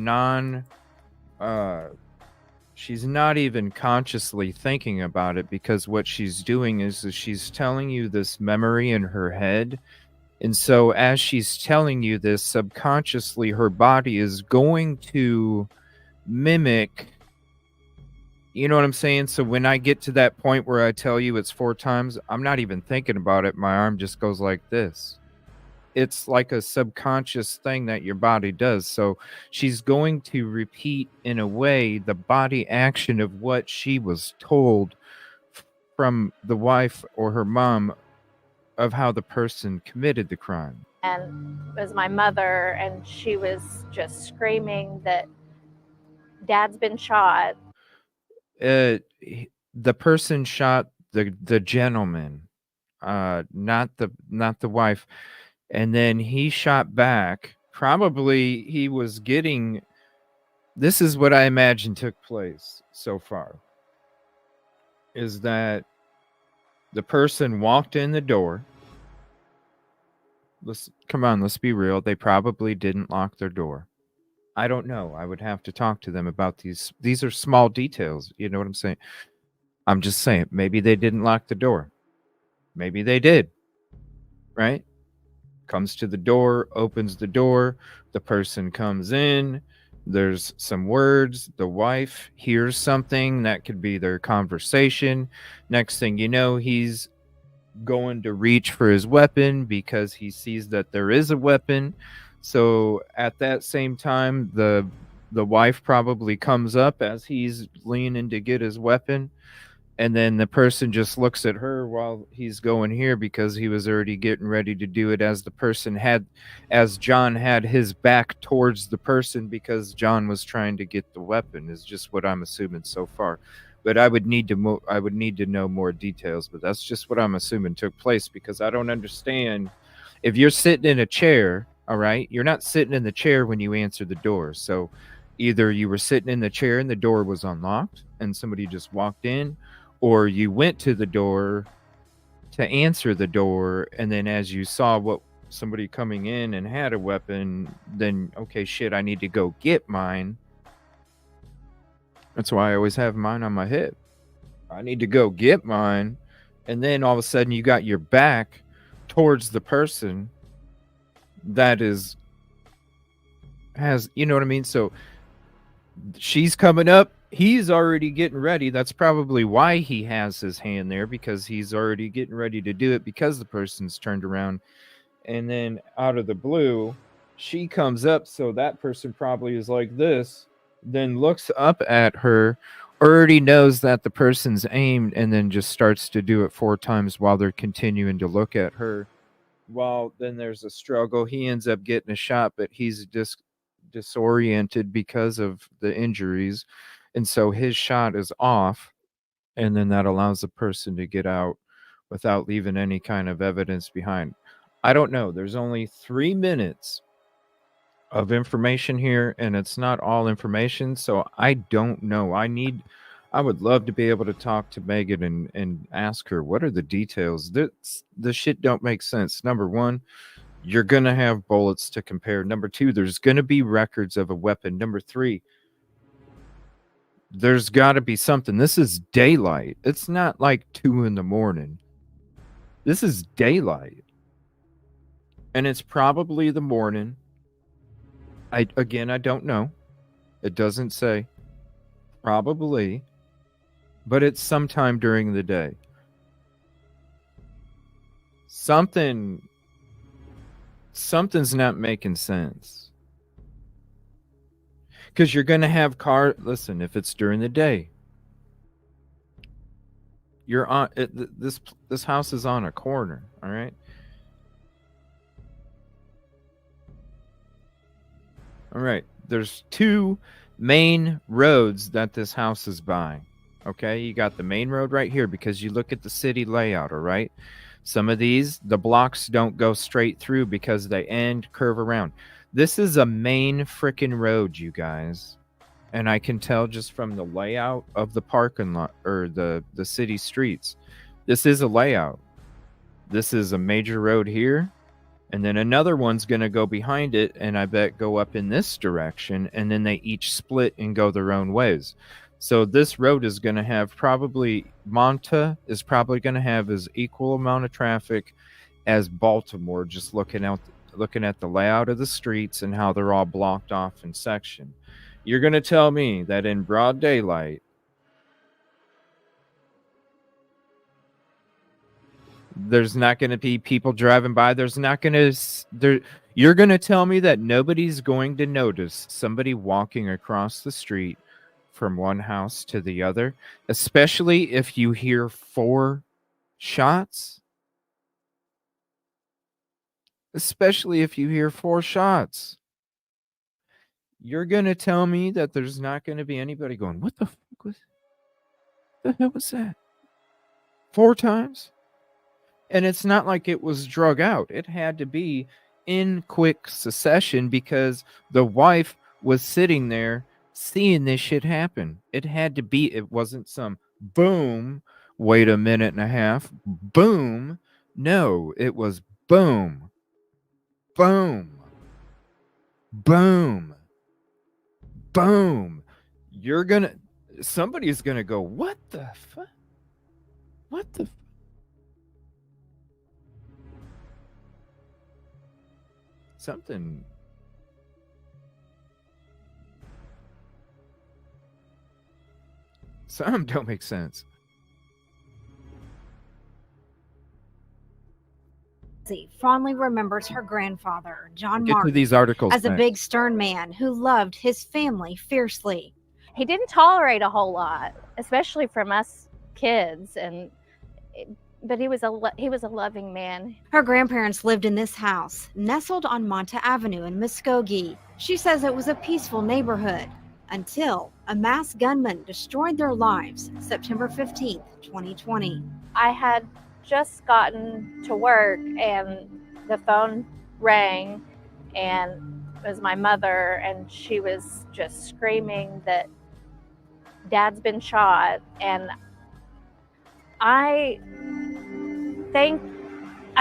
she's not even consciously thinking about it, because what she's doing is she's telling you this memory in her head. And so as she's telling you this, subconsciously her body is going to mimic, you know what I'm saying? So when I get to that point where I tell you it's 4 times, I'm not even thinking about it. My arm just goes like this. It's like a subconscious thing that your body does. So she's going to repeat, in a way, the body action of what she was told from the wife or her mom of how the person committed the crime. And it was my mother, and she was just screaming that Dad's been shot. The person shot the gentleman, not the wife. And then he shot back. Probably he was getting. This is what I imagine took place so far. Is that the person walked in the door. Come on, let's be real. They probably didn't lock their door. I don't know. I would have to talk to them about these. These are small details. You know what I'm saying? I'm just saying, maybe they didn't lock the door. Maybe they did. Right? Comes to the door, opens the door, the person comes in, there's some words, the wife hears something, that could be their conversation. Next thing you know, he's going to reach for his weapon because he sees that there is a weapon. So at that same time, the wife probably comes up as he's leaning to get his weapon. And then the person just looks at her while he's going here, because he was already getting ready to do it as John had his back towards the person, because John was trying to get the weapon, is just what I'm assuming so far. But I would need to know more details, but that's just what I'm assuming took place, because I don't understand. If you're sitting in a chair, all right, you're not sitting in the chair when you answer the door. So either you were sitting in the chair and the door was unlocked and somebody just walked in, or you went to the door to answer the door, and then as you saw what somebody coming in and had a weapon, then okay, shit, I need to go get mine. That's why I always have mine on my hip. I need to go get mine. And then all of a sudden you got your back towards the person that has, you know what I mean? So she's coming up. He's already getting ready. That's probably why he has his hand there, because he's already getting ready to do it, because the person's turned around. And then out of the blue, she comes up. So that person probably is like this, then looks up at her, already knows that the person's aimed, and then just starts to do it 4 times while they're continuing to look at her. Well, then there's a struggle. He ends up getting a shot, but he's disoriented because of the injuries. And so his shot is off, and then that allows the person to get out without leaving any kind of evidence behind. I don't know. There's only 3 minutes of information here, and it's not all information, so I don't know. I would love to be able to talk to Megan and ask her what are the details. The shit don't make sense. Number one, you're gonna have bullets to compare. Number two, there's gonna be records of a weapon. Number three, there's got to be something. This is daylight. It's not like 2 a.m. This is daylight, and it's probably the morning. I don't know. It doesn't say. Probably, but it's sometime during the day. Something's not making sense. Because you're going to have listen, if it's during the day, you're on this house is on a corner, all right? All right, there's two main roads that this house is by. Okay, you got the main road right here because you look at the city layout, all right? Some of these, the blocks don't go straight through because they curve around. This is a main frickin' road, you guys. And I can tell just from the layout of the parking lot or the city streets. This is a layout. This is a major road here. And then another one's going to go behind it and I bet go up in this direction. And then they each split and go their own ways. So this road is going to have Monta is probably going to have as equal amount of traffic as Baltimore, just looking at the layout of the streets and how they're all blocked off in section. You're going to tell me that in broad daylight, there's not going to be people driving by. You're going to tell me that nobody's going to notice somebody walking across the street from one house to the other, especially if you hear 4 shots. Especially if you hear 4 shots. You're going to tell me that there's not going to be anybody going, what the fuck was the hell was that? 4 times? And it's not like it was drug out. It had to be in quick succession because the wife was sitting there seeing this shit happen. It wasn't some boom, wait a minute and a half, boom. No, it was boom, boom, boom, boom. Somebody's gonna go, what the fuck? What the something. Some don't make sense. Fondly remembers her grandfather, John Get to Martin, these articles as a next. big stern man who loved his family fiercely. He didn't tolerate a whole lot, especially from us kids, but he was a loving man. Her grandparents lived in this house, nestled on Monta Avenue in Muskogee. She says it was a peaceful neighborhood until a mass gunman destroyed their lives September 15th, 2020. I had just gotten to work and the phone rang, and it was my mother, and she was just screaming that Dad's been shot. And I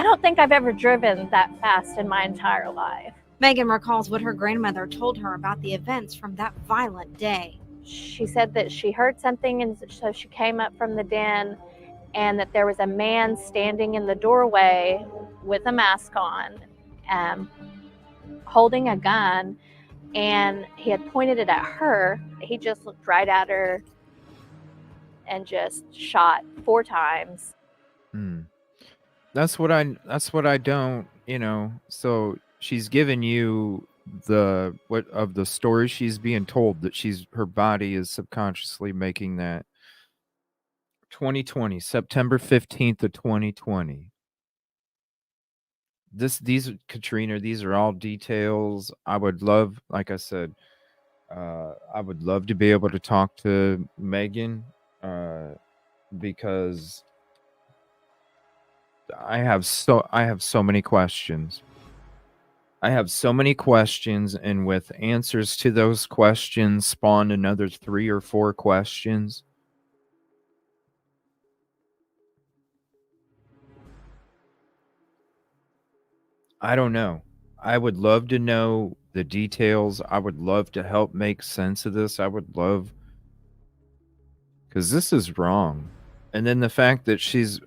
don't think I've ever driven that fast in my entire life. Megan recalls what her grandmother told her about the events from that violent day. She said that she heard something, and so she came up from the den, and that there was a man standing in the doorway with a mask on, holding a gun, and he had pointed it at her. He just looked right at her and just shot 4 times. That's what I don't, so she's given you of the story she's being told, that her body is subconsciously making that. 2020, September 15th of 2020. Katrina, these are all details. I would love, like I said, I would love to be able to talk to Megan, because I have so many questions. I have so many questions, and with answers to those questions spawned another 3 or 4 questions. I don't know. I would love to know the details. I would love to help make sense of this. I would love, because this is wrong. And then the fact that she's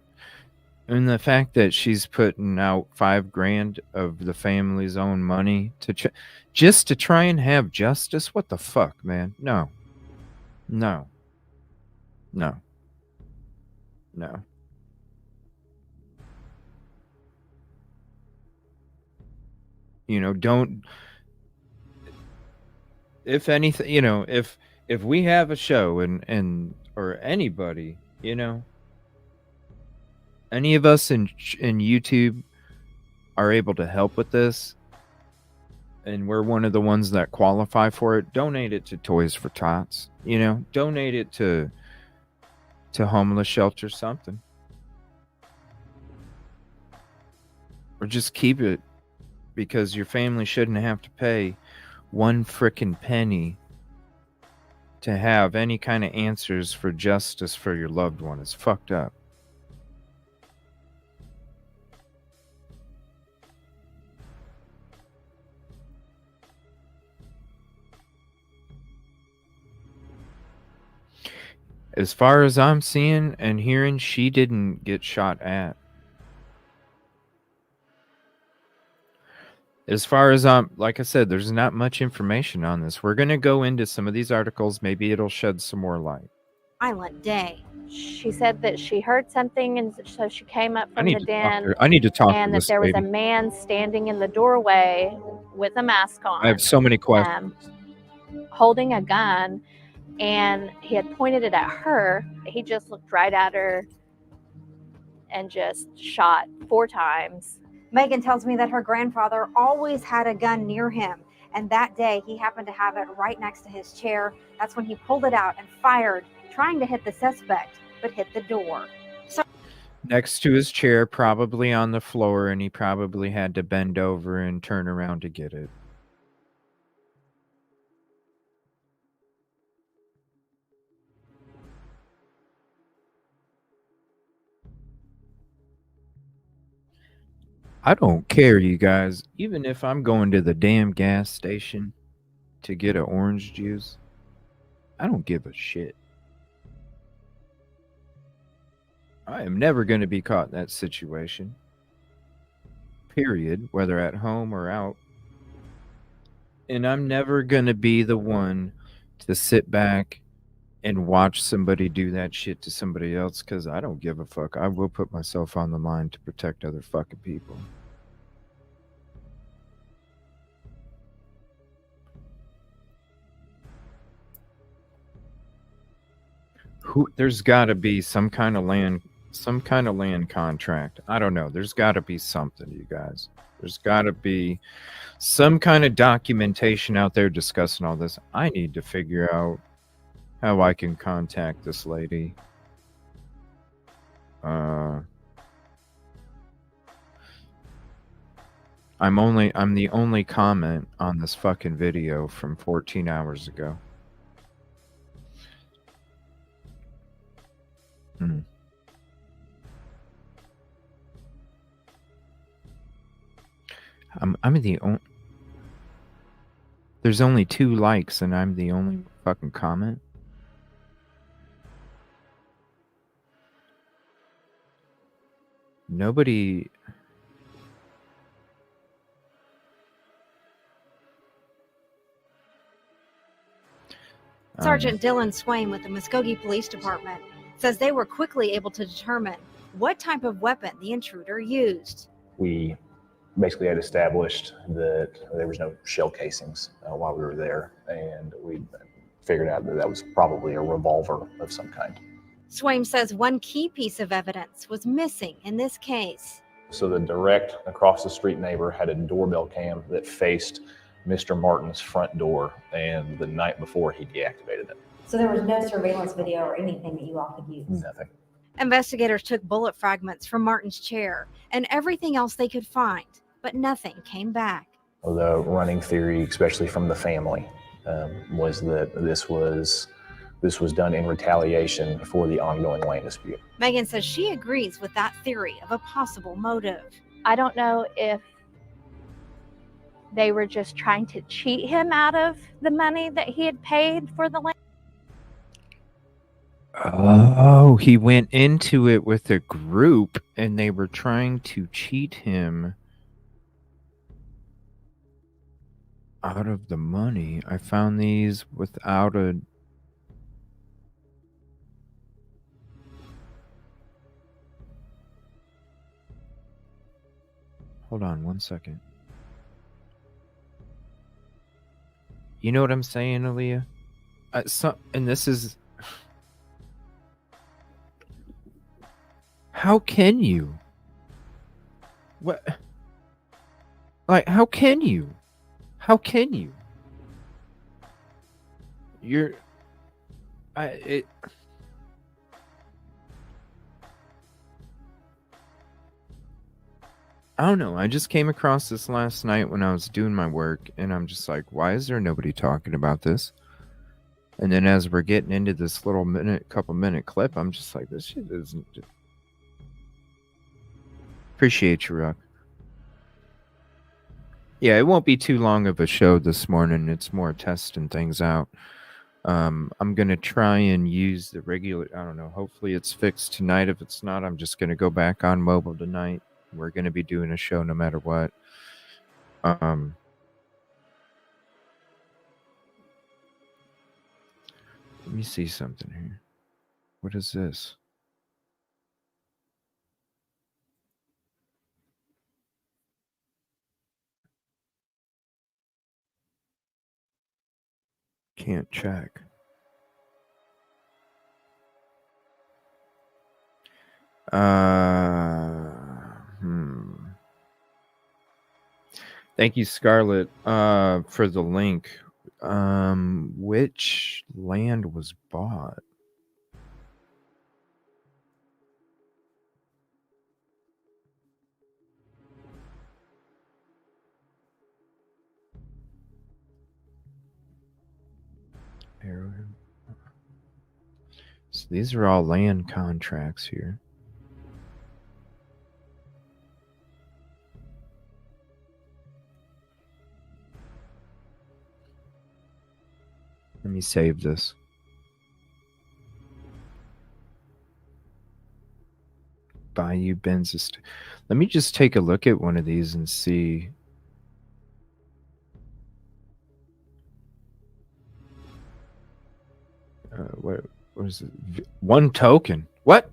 putting out $5,000 of the family's own money to just to try and have justice. What the fuck, man? No. You know, don't. If anything, you know, if we have a show and or anybody, you know, any of us in YouTube are able to help with this, and we're one of the ones that qualify for it, donate it to Toys for Tots. You know, donate it to homeless shelter, something, or just keep it, because your family shouldn't have to pay one frickin' penny to have any kind of answers for justice for your loved one. It's fucked up. As far as I'm seeing and hearing, she didn't get shot at. As far as like I said, there's not much information on this. We're going to go into some of these articles. Maybe it'll shed some more light. Violent day. She said that she heard something, and so she came up from the den. I need to talk and to that this there was lady. a man standing in the doorway with a mask on. I have so many questions. Holding a gun, and he had pointed it at her. He just looked right at her and just shot 4 times. Megan tells me that her grandfather always had a gun near him, and that day he happened to have it right next to his chair. That's when he pulled it out and fired, trying to hit the suspect, but hit the door. Next to his chair, probably on the floor, and he probably had to bend over and turn around to get it. I don't care, you guys. Even if I'm going to the damn gas station to get an orange juice, I don't give a shit. I am never going to be caught in that situation. Period. Whether at home or out. And I'm never going to be the one to sit back and watch somebody do that shit to somebody else, because I don't give a fuck. I will put myself on the line to protect other fucking people. There's got to be some kind of land contract. I don't know. There's got to be something, you guys. There's got to be some kind of documentation out there discussing all this. I need to figure out how I can contact this lady. I'm the only comment on this fucking video from 14 hours ago. I'm the only. There's only 2 likes, and I'm the only fucking comment. Nobody. Sergeant Dylan Swain with the Muskogee Police Department says they were quickly able to determine what type of weapon the intruder used. We basically had established that there was no shell casings while we were there, and we figured out that that was probably a revolver of some kind. Swain says one key piece of evidence was missing in this case. So the direct across the street neighbor had a doorbell cam that faced Mr. Martin's front door, and the night before he deactivated it. So there was no surveillance video or anything that you all could use? Nothing. Investigators took bullet fragments from Martin's chair and everything else they could find, but nothing came back. the running theory, especially from the family, was that this was done in retaliation for the ongoing land dispute. Megan says she agrees with that theory of a possible motive. I don't know if they were just trying to cheat him out of the money that he had paid for the land. Oh, he went into it with a group and they were trying to cheat him out of the money. I found these without a... Hold on one second. You know what I'm saying, Aaliyah? And this is... How can you? What? Like, how can you? How can you? I don't know. I just came across this last night when I was doing my work, and I'm just like, why is there nobody talking about this? And then as we're getting into this little couple minute clip, I'm just like, this shit isn't... Appreciate you, Rock. Yeah, it won't be too long of a show this morning. It's more testing things out. I'm going to try and use the regular... I don't know. Hopefully it's fixed tonight. If it's not, I'm just going to go back on mobile tonight. We're going to be doing a show no matter what. Let me see something here. What is this? Can't check. Thank you, Scarlett, for the link. Which land was bought? Arrowhead. So these are all land contracts here. Let me save this. Bayou Benzist. Let me just take a look at one of these and see. What is it? 1 token. What?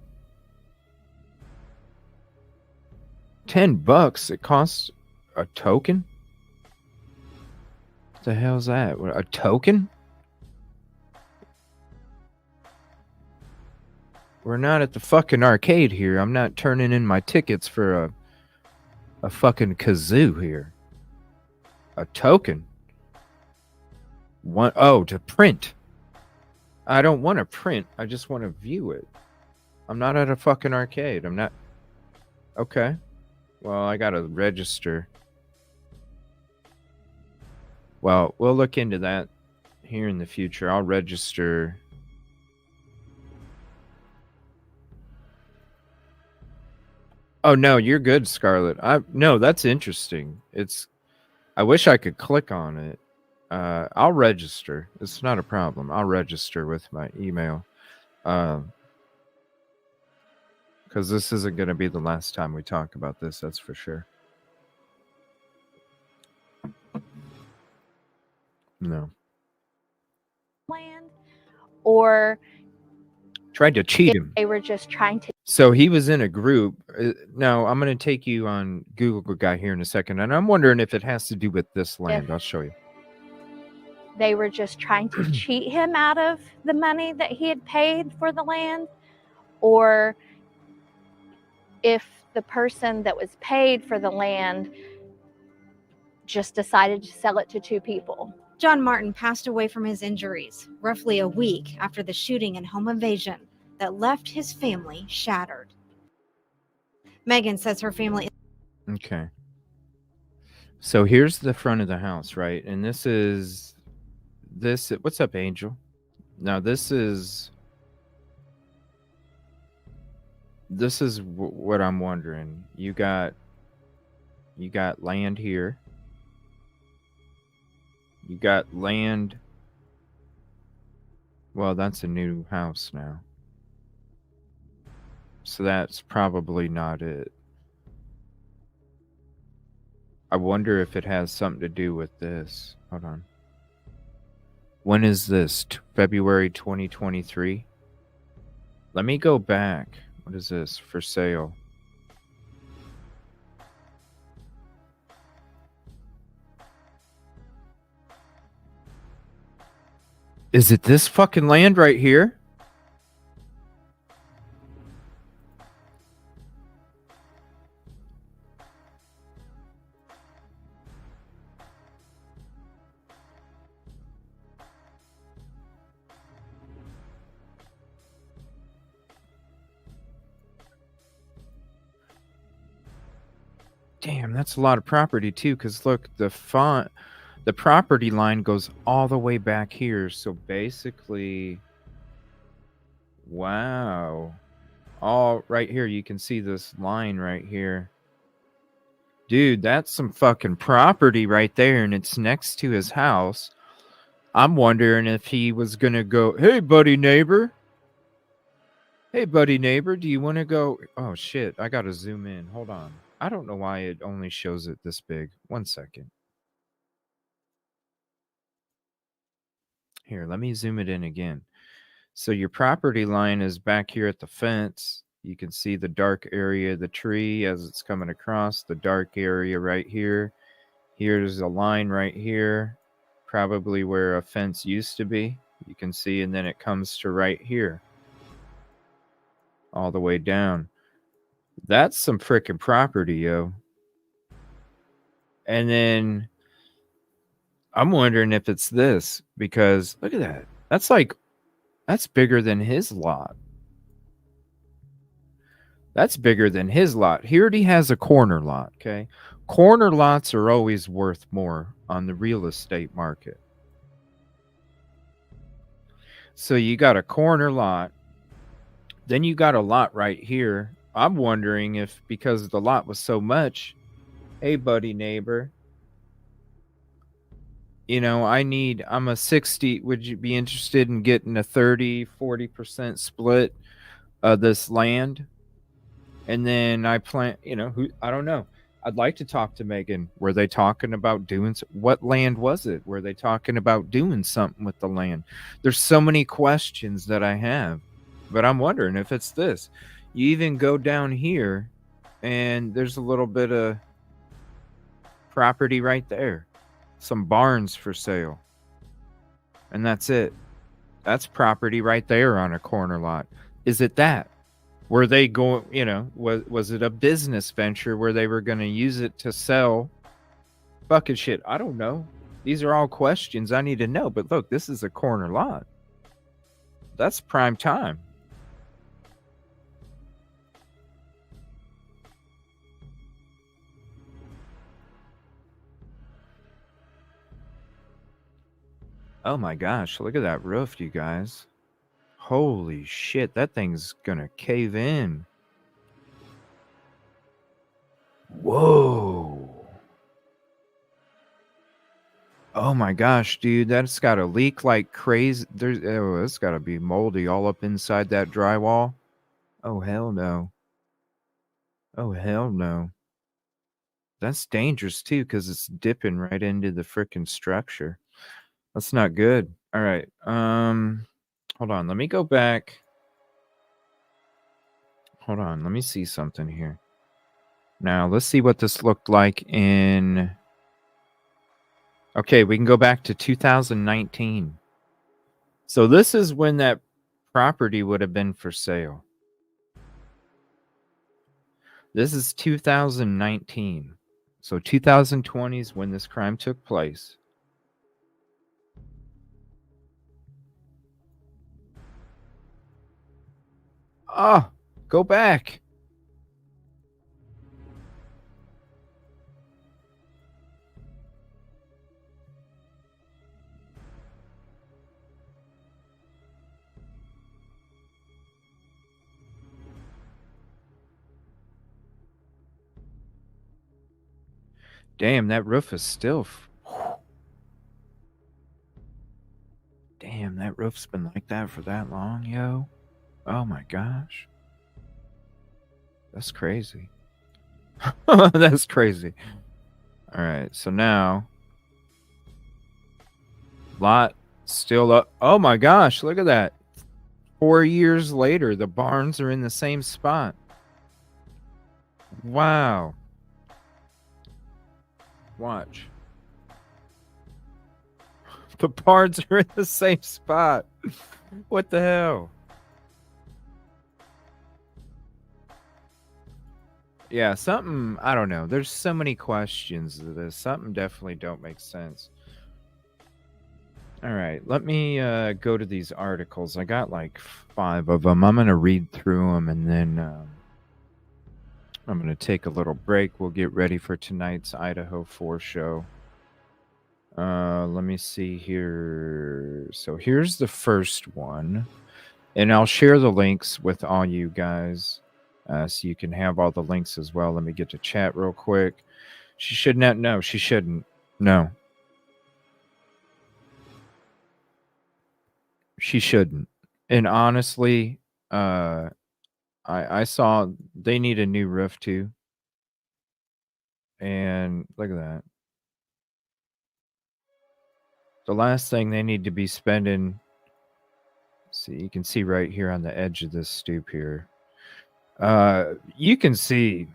$10 it costs a token? What the hell's that? A token? We're not at the fucking arcade here. I'm not turning in my tickets for a fucking kazoo here. A token. To print. I don't want to print. I just want to view it. I'm not at a fucking arcade. I'm not. Okay. Well, I got to register. Well, we'll look into that here in the future. I'll register. Oh, no, you're good, Scarlett. No, that's interesting. I wish I could click on it. I'll register. It's not a problem. I'll register with my email. Because this isn't going to be the last time we talk about this, that's for sure. No. Land, or tried to cheat him. They were just trying to. So he was in a group. Now, I'm going to take you on Google Guy here in a second, and I'm wondering if it has to do with this land. I'll show you. They were just trying to cheat him out of the money that he had paid for the land, or if the person that was paid for the land just decided to sell it to 2 people. John Martin passed away from his injuries roughly a week after the shooting and home invasion that left his family shattered. Megan says her family... Okay. So here's the front of the house, right? And this is this. What's up, Angel? Now this is what I'm wondering. You got land here. You got land. Well, that's a new house now. So that's probably not it. I wonder if it has something to do with this. Hold on. When is this? February 2023? Let me go back. What is this? For sale. Is it this fucking land right here? Damn, that's a lot of property too, because look, the property line goes all the way back here. So basically, wow. All right here, you can see this line right here. Dude, that's some fucking property right there, and it's next to his house. I'm wondering if he was gonna go, hey buddy neighbor. Hey buddy neighbor, do you want to go? Oh shit, I gotta zoom in. Hold on. I don't know why it only shows it this big. 1 second. Here, let me zoom it in again. So your property line is back here at the fence. You can see the dark area of the tree as it's coming across. The dark area right here. Here's a line right here. Probably where a fence used to be. You can see, and then it comes to right here. All the way down. That's some freaking property, yo. And then I'm wondering if it's this, because look at that. That's bigger than his lot. That's bigger than his lot. He already has a corner lot, okay? Corner lots are always worth more on the real estate market. So you got a corner lot. Then you got a lot right here. I'm wondering if, because the lot was so much, hey buddy neighbor, you know, I'm a 60, would you be interested in getting a 30-40% split of this land? And then I plan, you know, I don't know. I'd like to talk to Megan. Were they talking about doing, what land was it? Were they talking about doing something with the land? There's so many questions that I have, but I'm wondering if it's this. You even go down here and there's a little bit of property right there. Some barns for sale. And that's it. That's property right there on a corner lot. Is it that? Were they going, you know, was it a business venture where they were going to use it to sell fucking shit? I don't know. These are all questions I need to know. But look, this is a corner lot. That's prime time. Oh my gosh, look at that roof, you guys. Holy shit, that thing's gonna cave in. Whoa. Oh my gosh, dude, that's gotta leak like crazy. It's gotta be moldy all up inside that drywall. Oh hell no. Oh hell no. That's dangerous too, because it's dipping right into the freaking structure. That's not good. All right. Hold on. Let me go back. Hold on. Let me see something here. Now, let's see what this looked like in... Okay, we can go back to 2019. So this is when that property would have been for sale. This is 2019. So 2020 is when this crime took place. Ah, go back. Damn, that roof is still. Damn, that roof's been like that for that long, yo. Oh my gosh. That's crazy. That's crazy. All right, so now lot still up. Oh my gosh, look at that. 4 years later, the barns are in the same spot. Wow. Watch. The barns are in the same spot. What the hell? Yeah, something, I don't know. There's so many questions to this. Something definitely don't make sense. All right, let me go to these articles. I got like 5 of them. I'm going to read through them, and then I'm going to take a little break. We'll get ready for tonight's Idaho 4 show. Let me see here. So here's the first one, and I'll share the links with all you guys so you can have all the links as well. Let me get to chat real quick. She should not. No, she shouldn't. No. She shouldn't. And honestly, I saw they need a new roof too. And look at that. The last thing they need to be spending. See, you can see right here on the edge of this stoop here. You can see,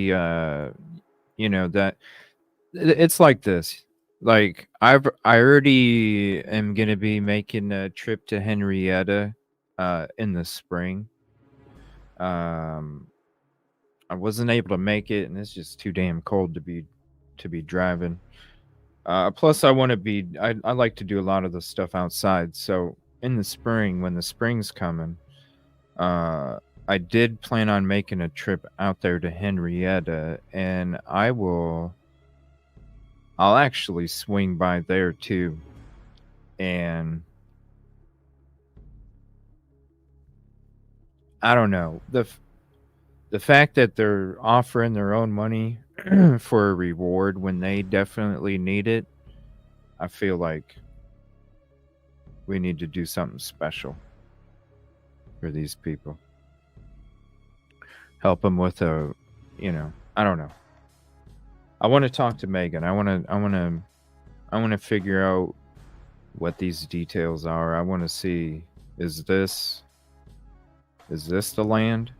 you know, that it's like this. Like I already am gonna be making a trip to Henrietta in the spring. I wasn't able to make it, and it's just too damn cold to be driving. Plus, I want to be. I like to do a lot of the stuff outside. So in the spring, when the spring's coming, I did plan on making a trip out there to Henrietta, and I'll actually swing by there too. And I don't know, the fact that they're offering their own money for a reward when they definitely need it, I feel like we need to do something special for these people. Help them with a, I don't know. I want to talk to Megan. I want to figure out what these details are. I want to see, is this the land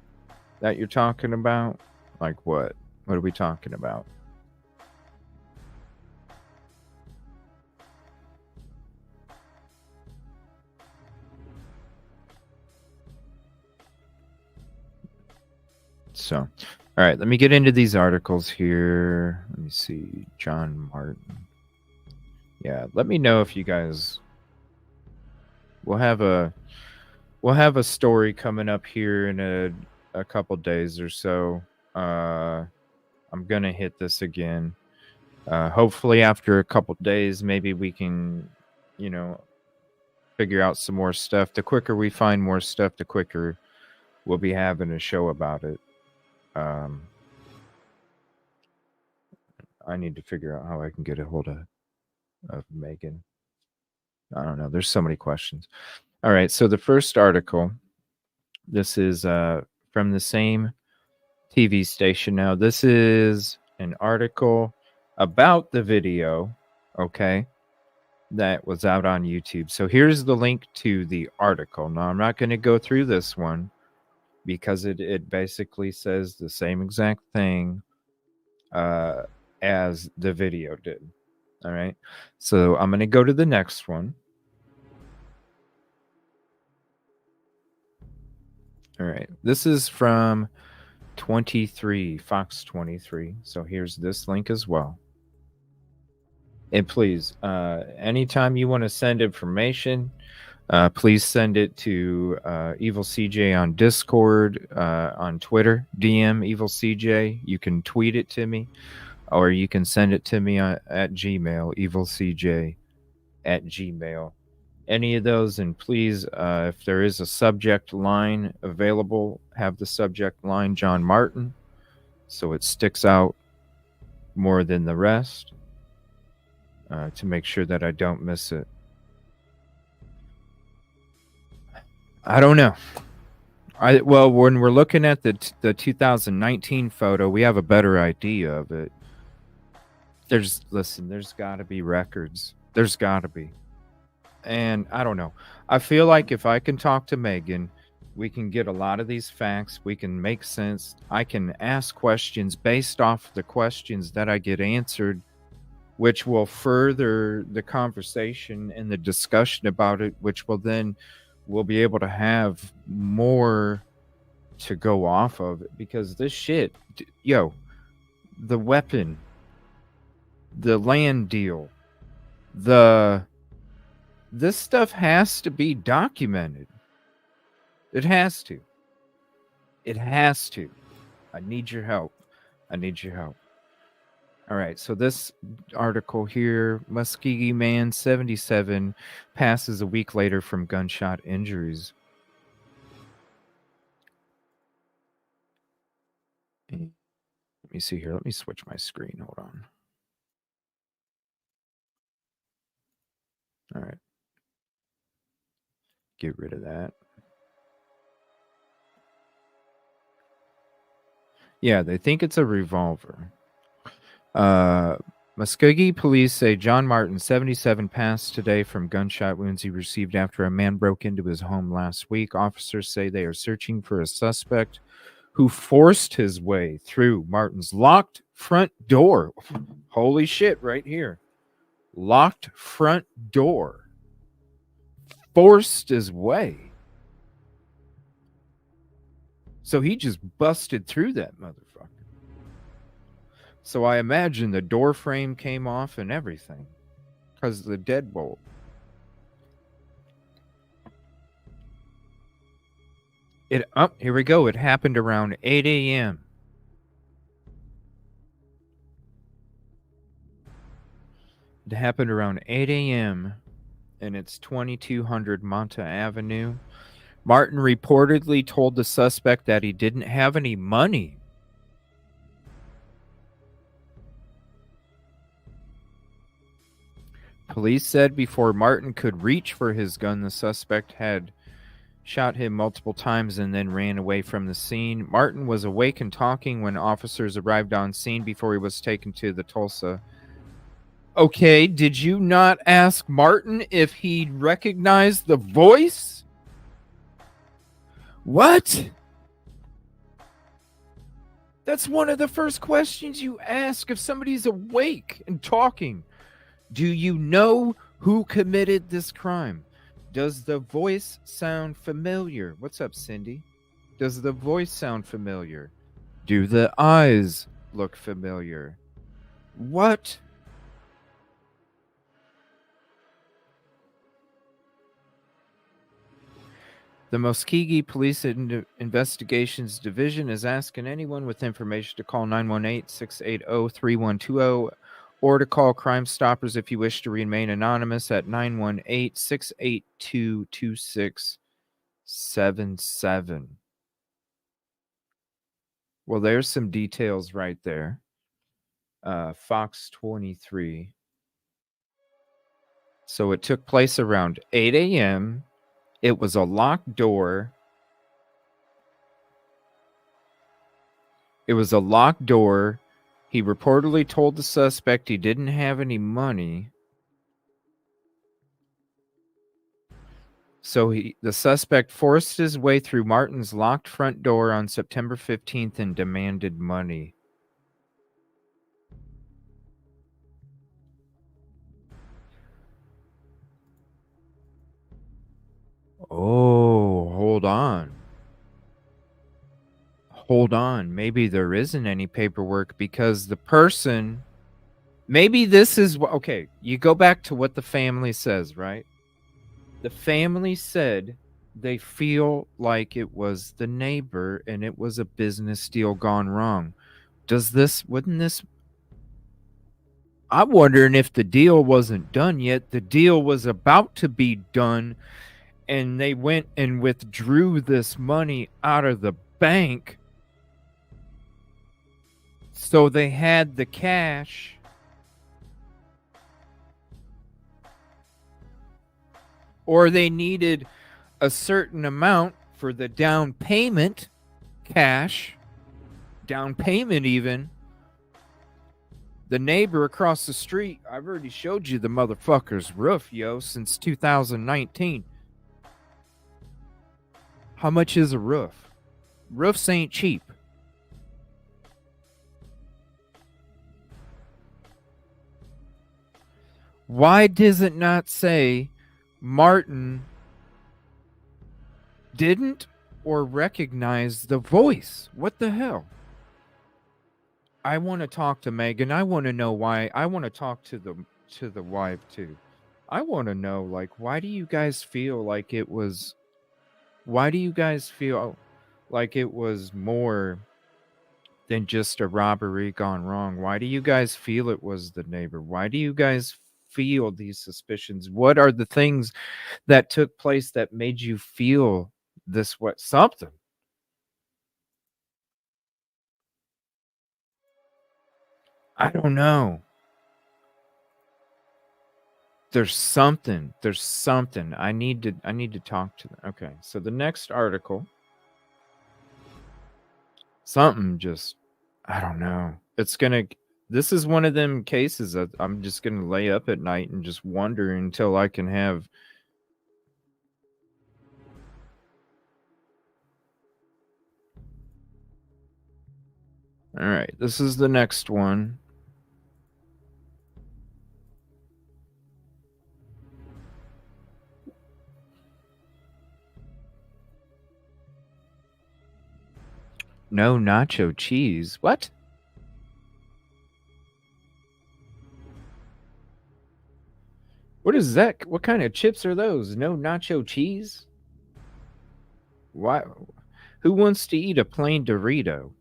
that you're talking about? Like what? What are we talking about? So, all right, let me get into these articles here. Let me see. John Martin. Yeah, let me know if you guys. We'll have a story coming up here in a couple days or so. I'm gonna hit this again. Hopefully, after a couple days, maybe we can, figure out some more stuff. The quicker we find more stuff, the quicker we'll be having a show about it. I need to figure out how I can get a hold of Megan. I don't know. There's so many questions. All right. So the first article, this is from the same TV station. Now, this is an article about the video, okay, that was out on YouTube. So here's the link to the article. Now, I'm not going to go through this one because it basically says the same exact thing as the video did. All right. So I'm going to go to the next one. All right. This is from 23, Fox 23. So here's this link as well. And please, anytime you want to send information, please send it to Evil CJ on Discord, on Twitter, DM Evil CJ. You can tweet it to me, or you can send it to me at Gmail, evilcj@gmail. Any of those, and please, if there is a subject line available, have the subject line John Martin, so it sticks out more than the rest, to make sure that I don't miss it. I don't know. Well, when we're looking at the 2019 photo, we have a better idea of it. There's got to be records. There's got to be. And I don't know. I feel like if I can talk to Megan, we can get a lot of these facts. We can make sense. I can ask questions based off the questions that I get answered, which will further the conversation and the discussion about it, which will then we'll be able to have more to go off of it. Because this shit, the weapon, the land deal, this stuff has to be documented. It has to. It has to. I need your help. All right, so this article here, Muskogee man, 77, passes a week later from gunshot injuries. Let me see here. Let me switch my screen. Hold on. All right. Get rid of that. Yeah, they think it's a revolver. Muskogee police say John Martin, 77, passed today from gunshot wounds he received after a man broke into his home last week. Officers say they are searching for a suspect who forced his way through Martin's locked front door. Holy shit, right here. Locked front door. Forced his way. So he just busted through that motherfucker. So I imagine the door frame came off and everything because of the deadbolt. Here we go. It happened around 8 a.m. It happened around 8 a.m. and it's 2200 Monta Avenue. Martin reportedly told the suspect that he didn't have any money. Police said before Martin could reach for his gun, the suspect had shot him multiple times and then ran away from the scene. Martin was awake and talking when officers arrived on scene before he was taken to the Tulsa. Okay, did you not ask Martin if he recognized the voice? What? That's one of the first questions you ask if somebody's awake and talking. Do you know who committed this crime? Does the voice sound familiar? What's up, Cindy? Does the voice sound familiar? Do the eyes look familiar? What? The Muskogee Police Investigations Division is asking anyone with information to call 918-680-3120 or to call Crime Stoppers if you wish to remain anonymous at 918-682-2677. Well, there's some details right there. Fox 23. So it took place around 8 a.m. It was a locked door. He reportedly told the suspect he didn't have any money. So the suspect forced his way through Martin's locked front door on September 15th and demanded money. Oh, hold on. Maybe there isn't any paperwork because the person, maybe this is okay. You go back to what the family says, right? The family said they feel like it was the neighbor and it was a business deal gone wrong. I'm wondering if the deal wasn't done yet. The deal was about to be done and they went and withdrew this money out of the bank. So they had the cash. Or they needed a certain amount for the down payment, cash, down payment even. The neighbor across the street, I've already showed you the motherfucker's roof, yo, since 2019. How much is a roof? Roofs ain't cheap. Why does it not say Martin didn't or recognize the voice? What the hell? I want to talk to Megan. I want to know why. I want to talk to the wife too. I want to know, like, why do you guys feel like it was more than just a robbery gone wrong? Why do you guys feel it was the neighbor? Why do you guys feel these suspicions? What are the things that took place that made you feel this way? Something. I don't know. There's something. I need to talk to them. Okay. So the next article, something just, I don't know. This is one of them cases that I'm just going to lay up at night and just wonder until I can have. All right. This is the next one. No nacho cheese. What? What is that? What kind of chips are those? No nacho cheese? Why? Who wants to eat a plain Dorito?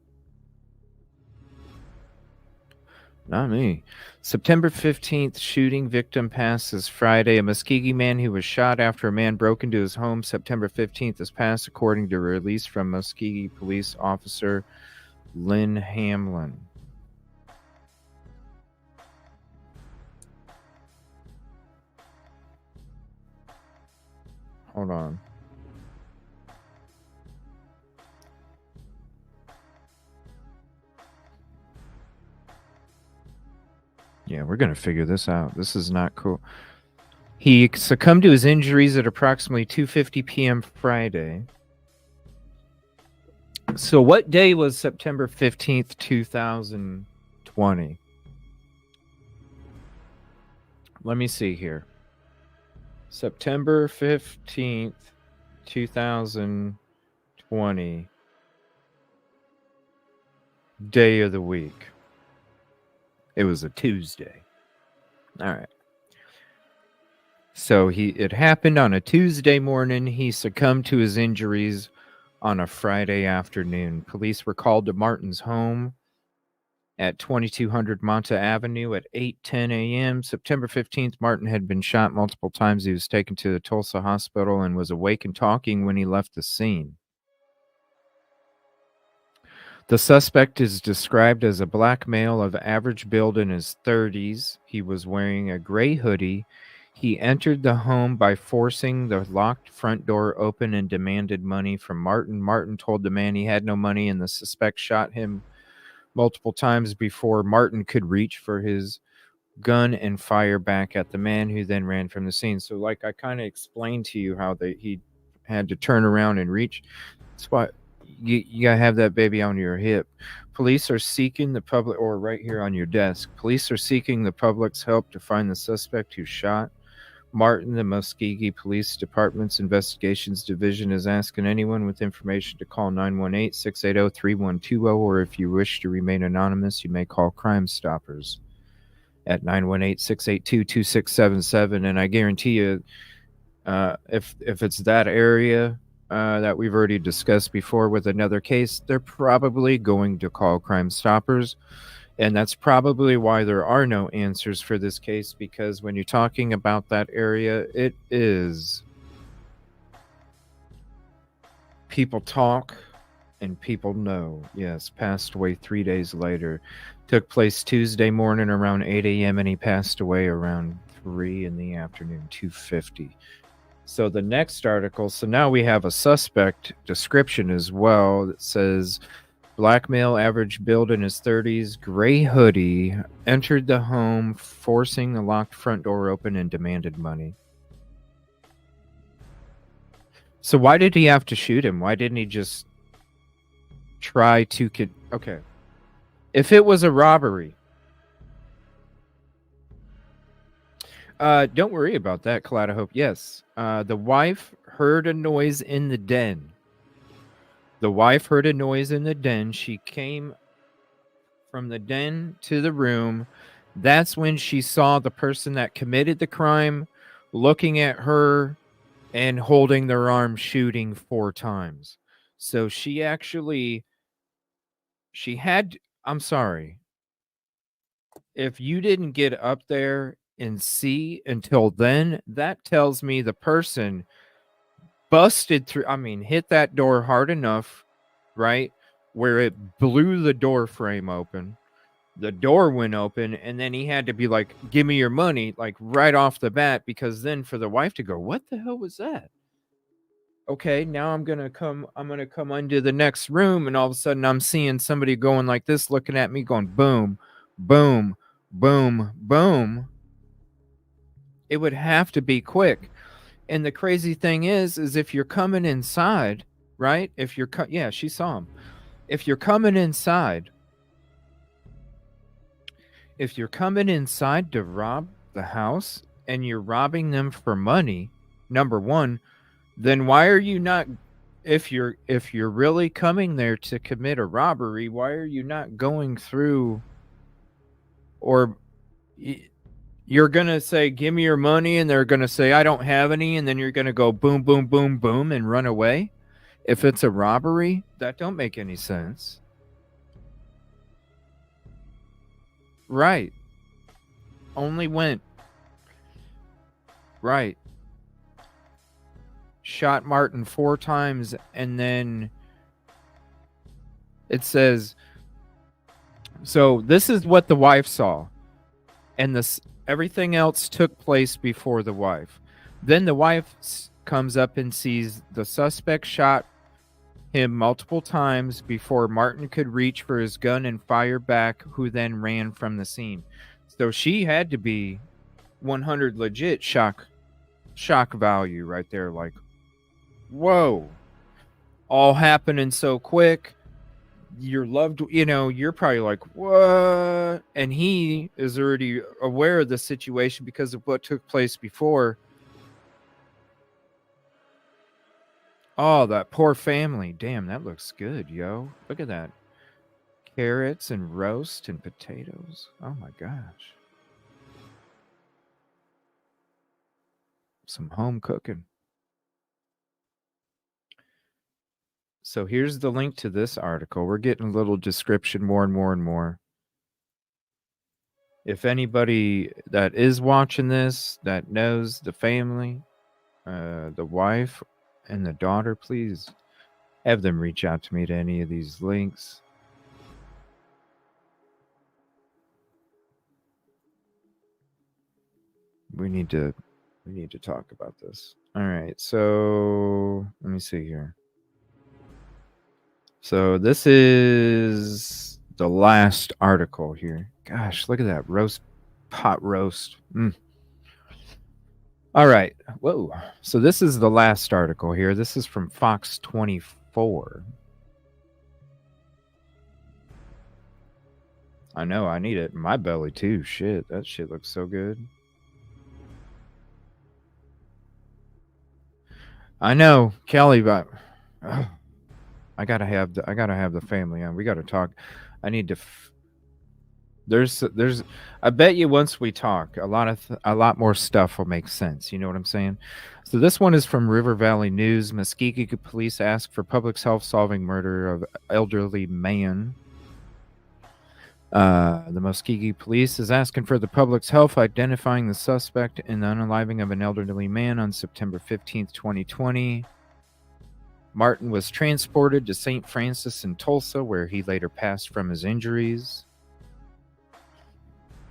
Not me. September 15th, shooting victim passes Friday. A Muskogee man who was shot after a man broke into his home September 15th has passed, according to a release from Muskogee police officer Lynn Hamlin. Hold on. Yeah, we're going to figure this out. This is not cool. He succumbed to his injuries at approximately 2:50 p.m. Friday. So what day was September 15th, 2020? Let me see here. September 15th, 2020. Day of the week. It was a Tuesday. All right. So it happened on a Tuesday morning. He succumbed to his injuries on a Friday afternoon. Police were called to Martin's home at 2200 Monta Avenue at 8:10 a.m. September 15th, Martin had been shot multiple times. He was taken to the Tulsa hospital and was awake and talking when he left the scene. The suspect is described as a black male of average build in his 30s. He was wearing a gray hoodie. He entered the home by forcing the locked front door open and demanded money from Martin. Martin told the man he had no money, and the suspect shot him multiple times before Martin could reach for his gun and fire back at the man, who then ran from the scene. So, like I kind of explained to you how he had to turn around and reach. That's why you gotta have that baby on your hip. Police are seeking the public, or right here on your desk. Police are seeking the public's help to find the suspect who shot Martin. The Muskogee Police Department's Investigations Division is asking anyone with information to call 918-680-3120, or if you wish to remain anonymous, you may call Crime Stoppers at 918-682-2677. And I guarantee you, if it's that area that we've already discussed before with another case, they're probably going to call Crime Stoppers. And that's probably why there are no answers for this case, because when you're talking about that area, it is people talk, and people know. Yes, passed away 3 days later. Took place Tuesday morning around 8 a.m. and he passed away around 3 in the afternoon, 2:50. So the next article, so now we have a suspect description as well that says black male, average build in his 30s, gray hoodie, entered the home, forcing the locked front door open and demanded money. So why did he have to shoot him? Why didn't he just try to okay. If it was a robbery, don't worry about that, Cloud of Hope. Yes, the wife heard a noise in the den. The wife heard a noise in the den. She came from the den to the room. That's when she saw the person that committed the crime looking at her and holding their arm, shooting 4 times. So she had, I'm sorry. If you didn't get up there and see until then, that tells me the person busted through, hit that door hard enough, right? Where it blew the door frame open. The door went open, and then he had to be like, give me your money, like right off the bat, because then for the wife to go, what the hell was that? Okay, now I'm gonna come into the next room, and all of a sudden I'm seeing somebody going like this, looking at me, going boom, boom, boom, boom. It would have to be quick. And the crazy thing is if you're coming inside, right? If you're yeah, she saw him. If you're coming inside to rob the house and you're robbing them for money, number one, then why are you not, if you're really coming there to commit a robbery, why are you not going through, or you're going to say, give me your money, and they're going to say, I don't have any, and then you're going to go boom, boom, boom, boom, and run away? If it's a robbery, that don't make any sense. Right. Only went. Right. Shot Martin 4 times, and then it says, so this is what the wife saw, and everything else took place before the wife. Then the wife comes up and sees the suspect shot him multiple times before Martin could reach for his gun and fire back, who then ran from the scene. So she had to be 100 legit shock value right there, like, whoa, all happening so quick. You're loved, you're probably like, what? And he is already aware of the situation because of what took place before. Oh, that poor family. Damn, that looks good, yo. Look at that. Carrots and roast and potatoes. Oh my gosh. Some home cooking. So here's the link to this article. We're getting a little description more and more and more. If anybody that is watching this, that knows the family, the wife and the daughter, please have them reach out to me to any of these links. We need to talk about this. All right, so let me see here. So this is the last article here. Gosh, look at that pot roast. All right. Whoa. So this is the last article here. This is from Fox 24. I know. I need it in my belly too. Shit. That shit looks so good. I know, Kelly, but I gotta have the family on. We gotta talk. I need to. There's. I bet you once we talk, a lot more stuff will make sense. You know what I'm saying? So this one is from River Valley News. Muskogee police ask for public health solving murder of elderly man. The Muskogee police is asking for the public's help identifying the suspect in the unaliving of an elderly man on September 15th, 2020. Martin was transported to St. Francis in Tulsa, where he later passed from his injuries.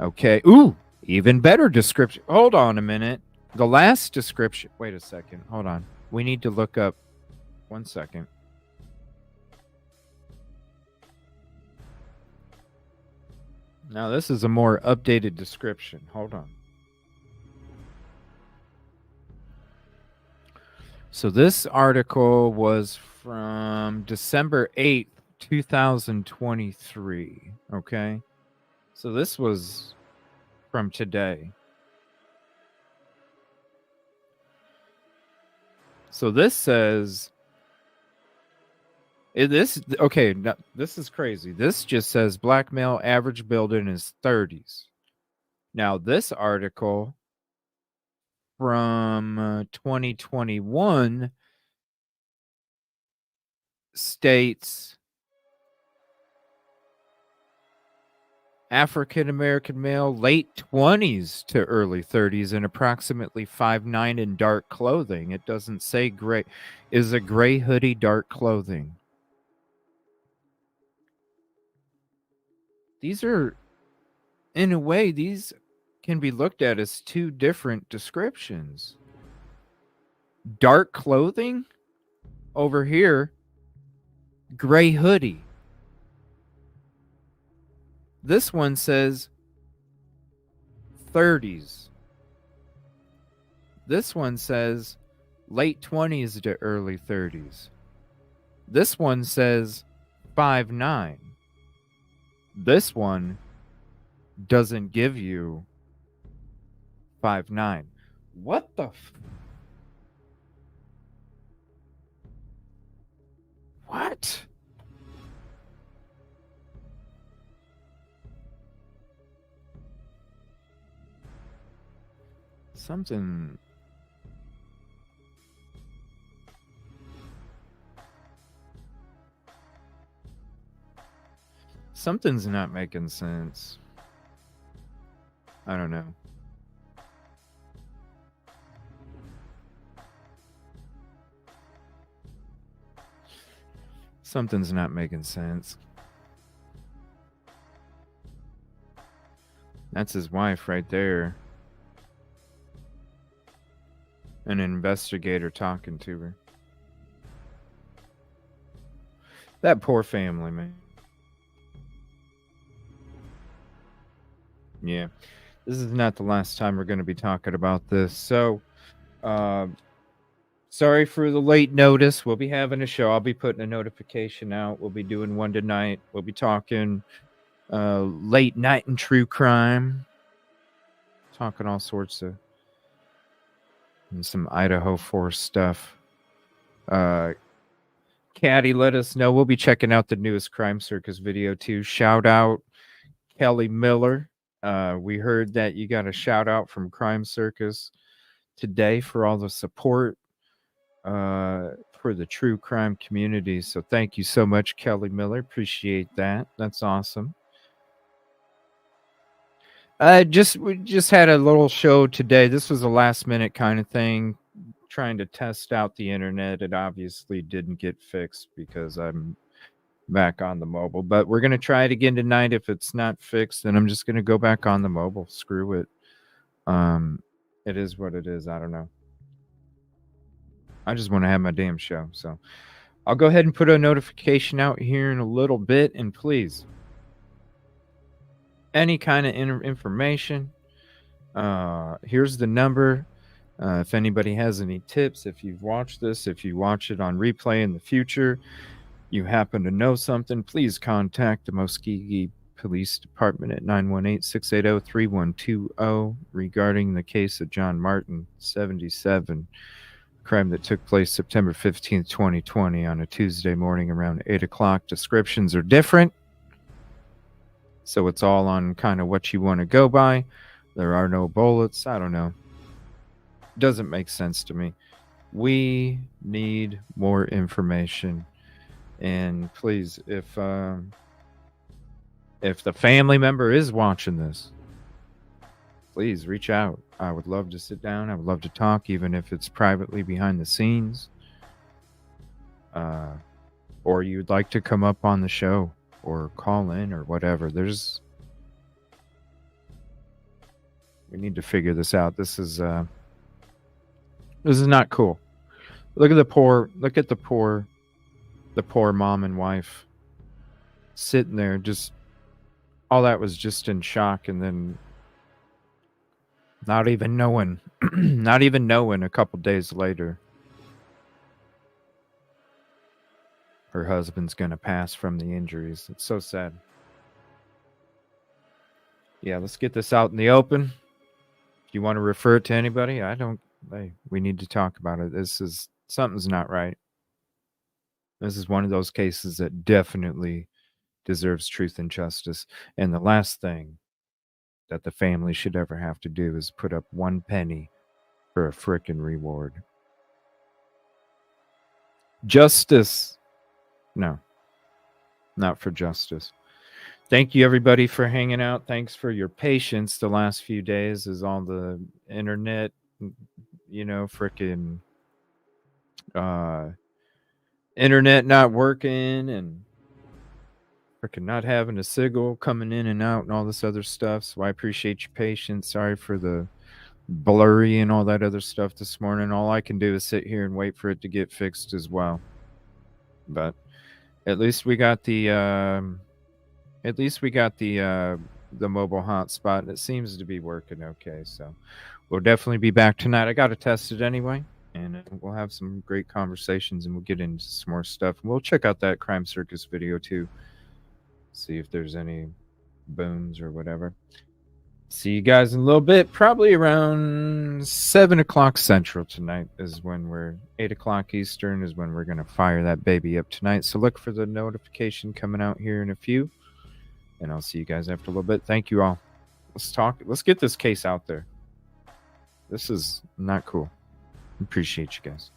Okay. Ooh, even better description. Hold on a minute. The last description. Wait a second. Hold on. We need to look up. 1 second. Now, this is a more updated description. Hold on. So this article was from December 8th, 2023. Okay. So this was from today. So this says, this is crazy. This just says black male, average build in his 30s. Now this article from 2021 states African American male, late 20s to early 30s, and approximately 5'9" in dark clothing. It doesn't say gray. Is a gray hoodie dark clothing? These are, in a way, these can be looked at as two different descriptions. Dark clothing over here, gray hoodie. This one says 30s. This one says late 20s to early 30s. This one says 5'9". This one doesn't give you 5'9". What the what? Something's not making sense. I don't know. Something's not making sense. That's his wife right there. An investigator talking to her. That poor family, man. Yeah. This is not the last time we're going to be talking about this. So, sorry for the late notice. We'll be having a show. I'll be putting a notification out. We'll be doing one tonight. We'll be talking late night and true crime. Talking all sorts of and some Idaho Force stuff. Caddy, let us know. We'll be checking out the newest Crime Circus video too. Shout out Kelly Miller. We heard that you got a shout out from Crime Circus today for all the support for the true crime community. So thank you so much, Kelly Miller. Appreciate that. That's awesome. We just had a little show today. This was a last minute kind of thing, trying to test out the internet. It obviously didn't get fixed because I'm back on the mobile, but we're going to try it again tonight. If it's not fixed, then I'm just going to go back on the mobile. Screw it. It is what it is. I don't know. I just want to have my damn show. So I'll go ahead and put a notification out here in a little bit. And please, any kind of information, here's the number. If anybody has any tips, if you've watched this, if you watch it on replay in the future, you happen to know something, please contact the Muskogee Police Department at 918-680-3120 regarding the case of John Martin, 77, crime that took place September 15th, 2020 on a Tuesday morning around 8 o'clock. Descriptions are different, so it's all on kind of what you want to go by. There are no bullets. I don't know. Doesn't make sense to me. We need more information. And please, if the family member is watching this, please reach out. I would love to sit down. I would love to talk, even if it's privately behind the scenes. or you'd like to come up on the show or call in or whatever, we need to figure this out. This is not cool. Look at the poor mom and wife sitting there, just all that was just in shock, and then not even knowing a couple days later her husband's gonna pass from the injuries. It's so sad. Yeah, let's get this out in the open. If you want to refer it to anybody, we need to talk about it. Something's not right. This is one of those cases that definitely deserves truth and justice. And the last thing that the family should ever have to do is put up 1 penny for a frickin' reward. Justice. No, not for justice. Thank you, everybody, for hanging out. Thanks for your patience the last few days as all the internet, frickin' internet not working and frickin' not having a signal coming in and out and all this other stuff. So I appreciate your patience. Sorry for the blurry and all that other stuff this morning. All I can do is sit here and wait for it to get fixed as well. But at least we got the mobile hotspot, and it seems to be working okay. So we'll definitely be back tonight. I got to test it anyway, and we'll have some great conversations, and we'll get into some more stuff. We'll check out that Crime Circus video too, see if there's any boons or whatever. See you guys in a little bit, probably around 7 o'clock Central tonight is when 8 o'clock Eastern is when we're going to fire that baby up tonight. So look for the notification coming out here in a few, and I'll see you guys after a little bit. Thank you all. Let's get this case out there. This is not cool. Appreciate you guys.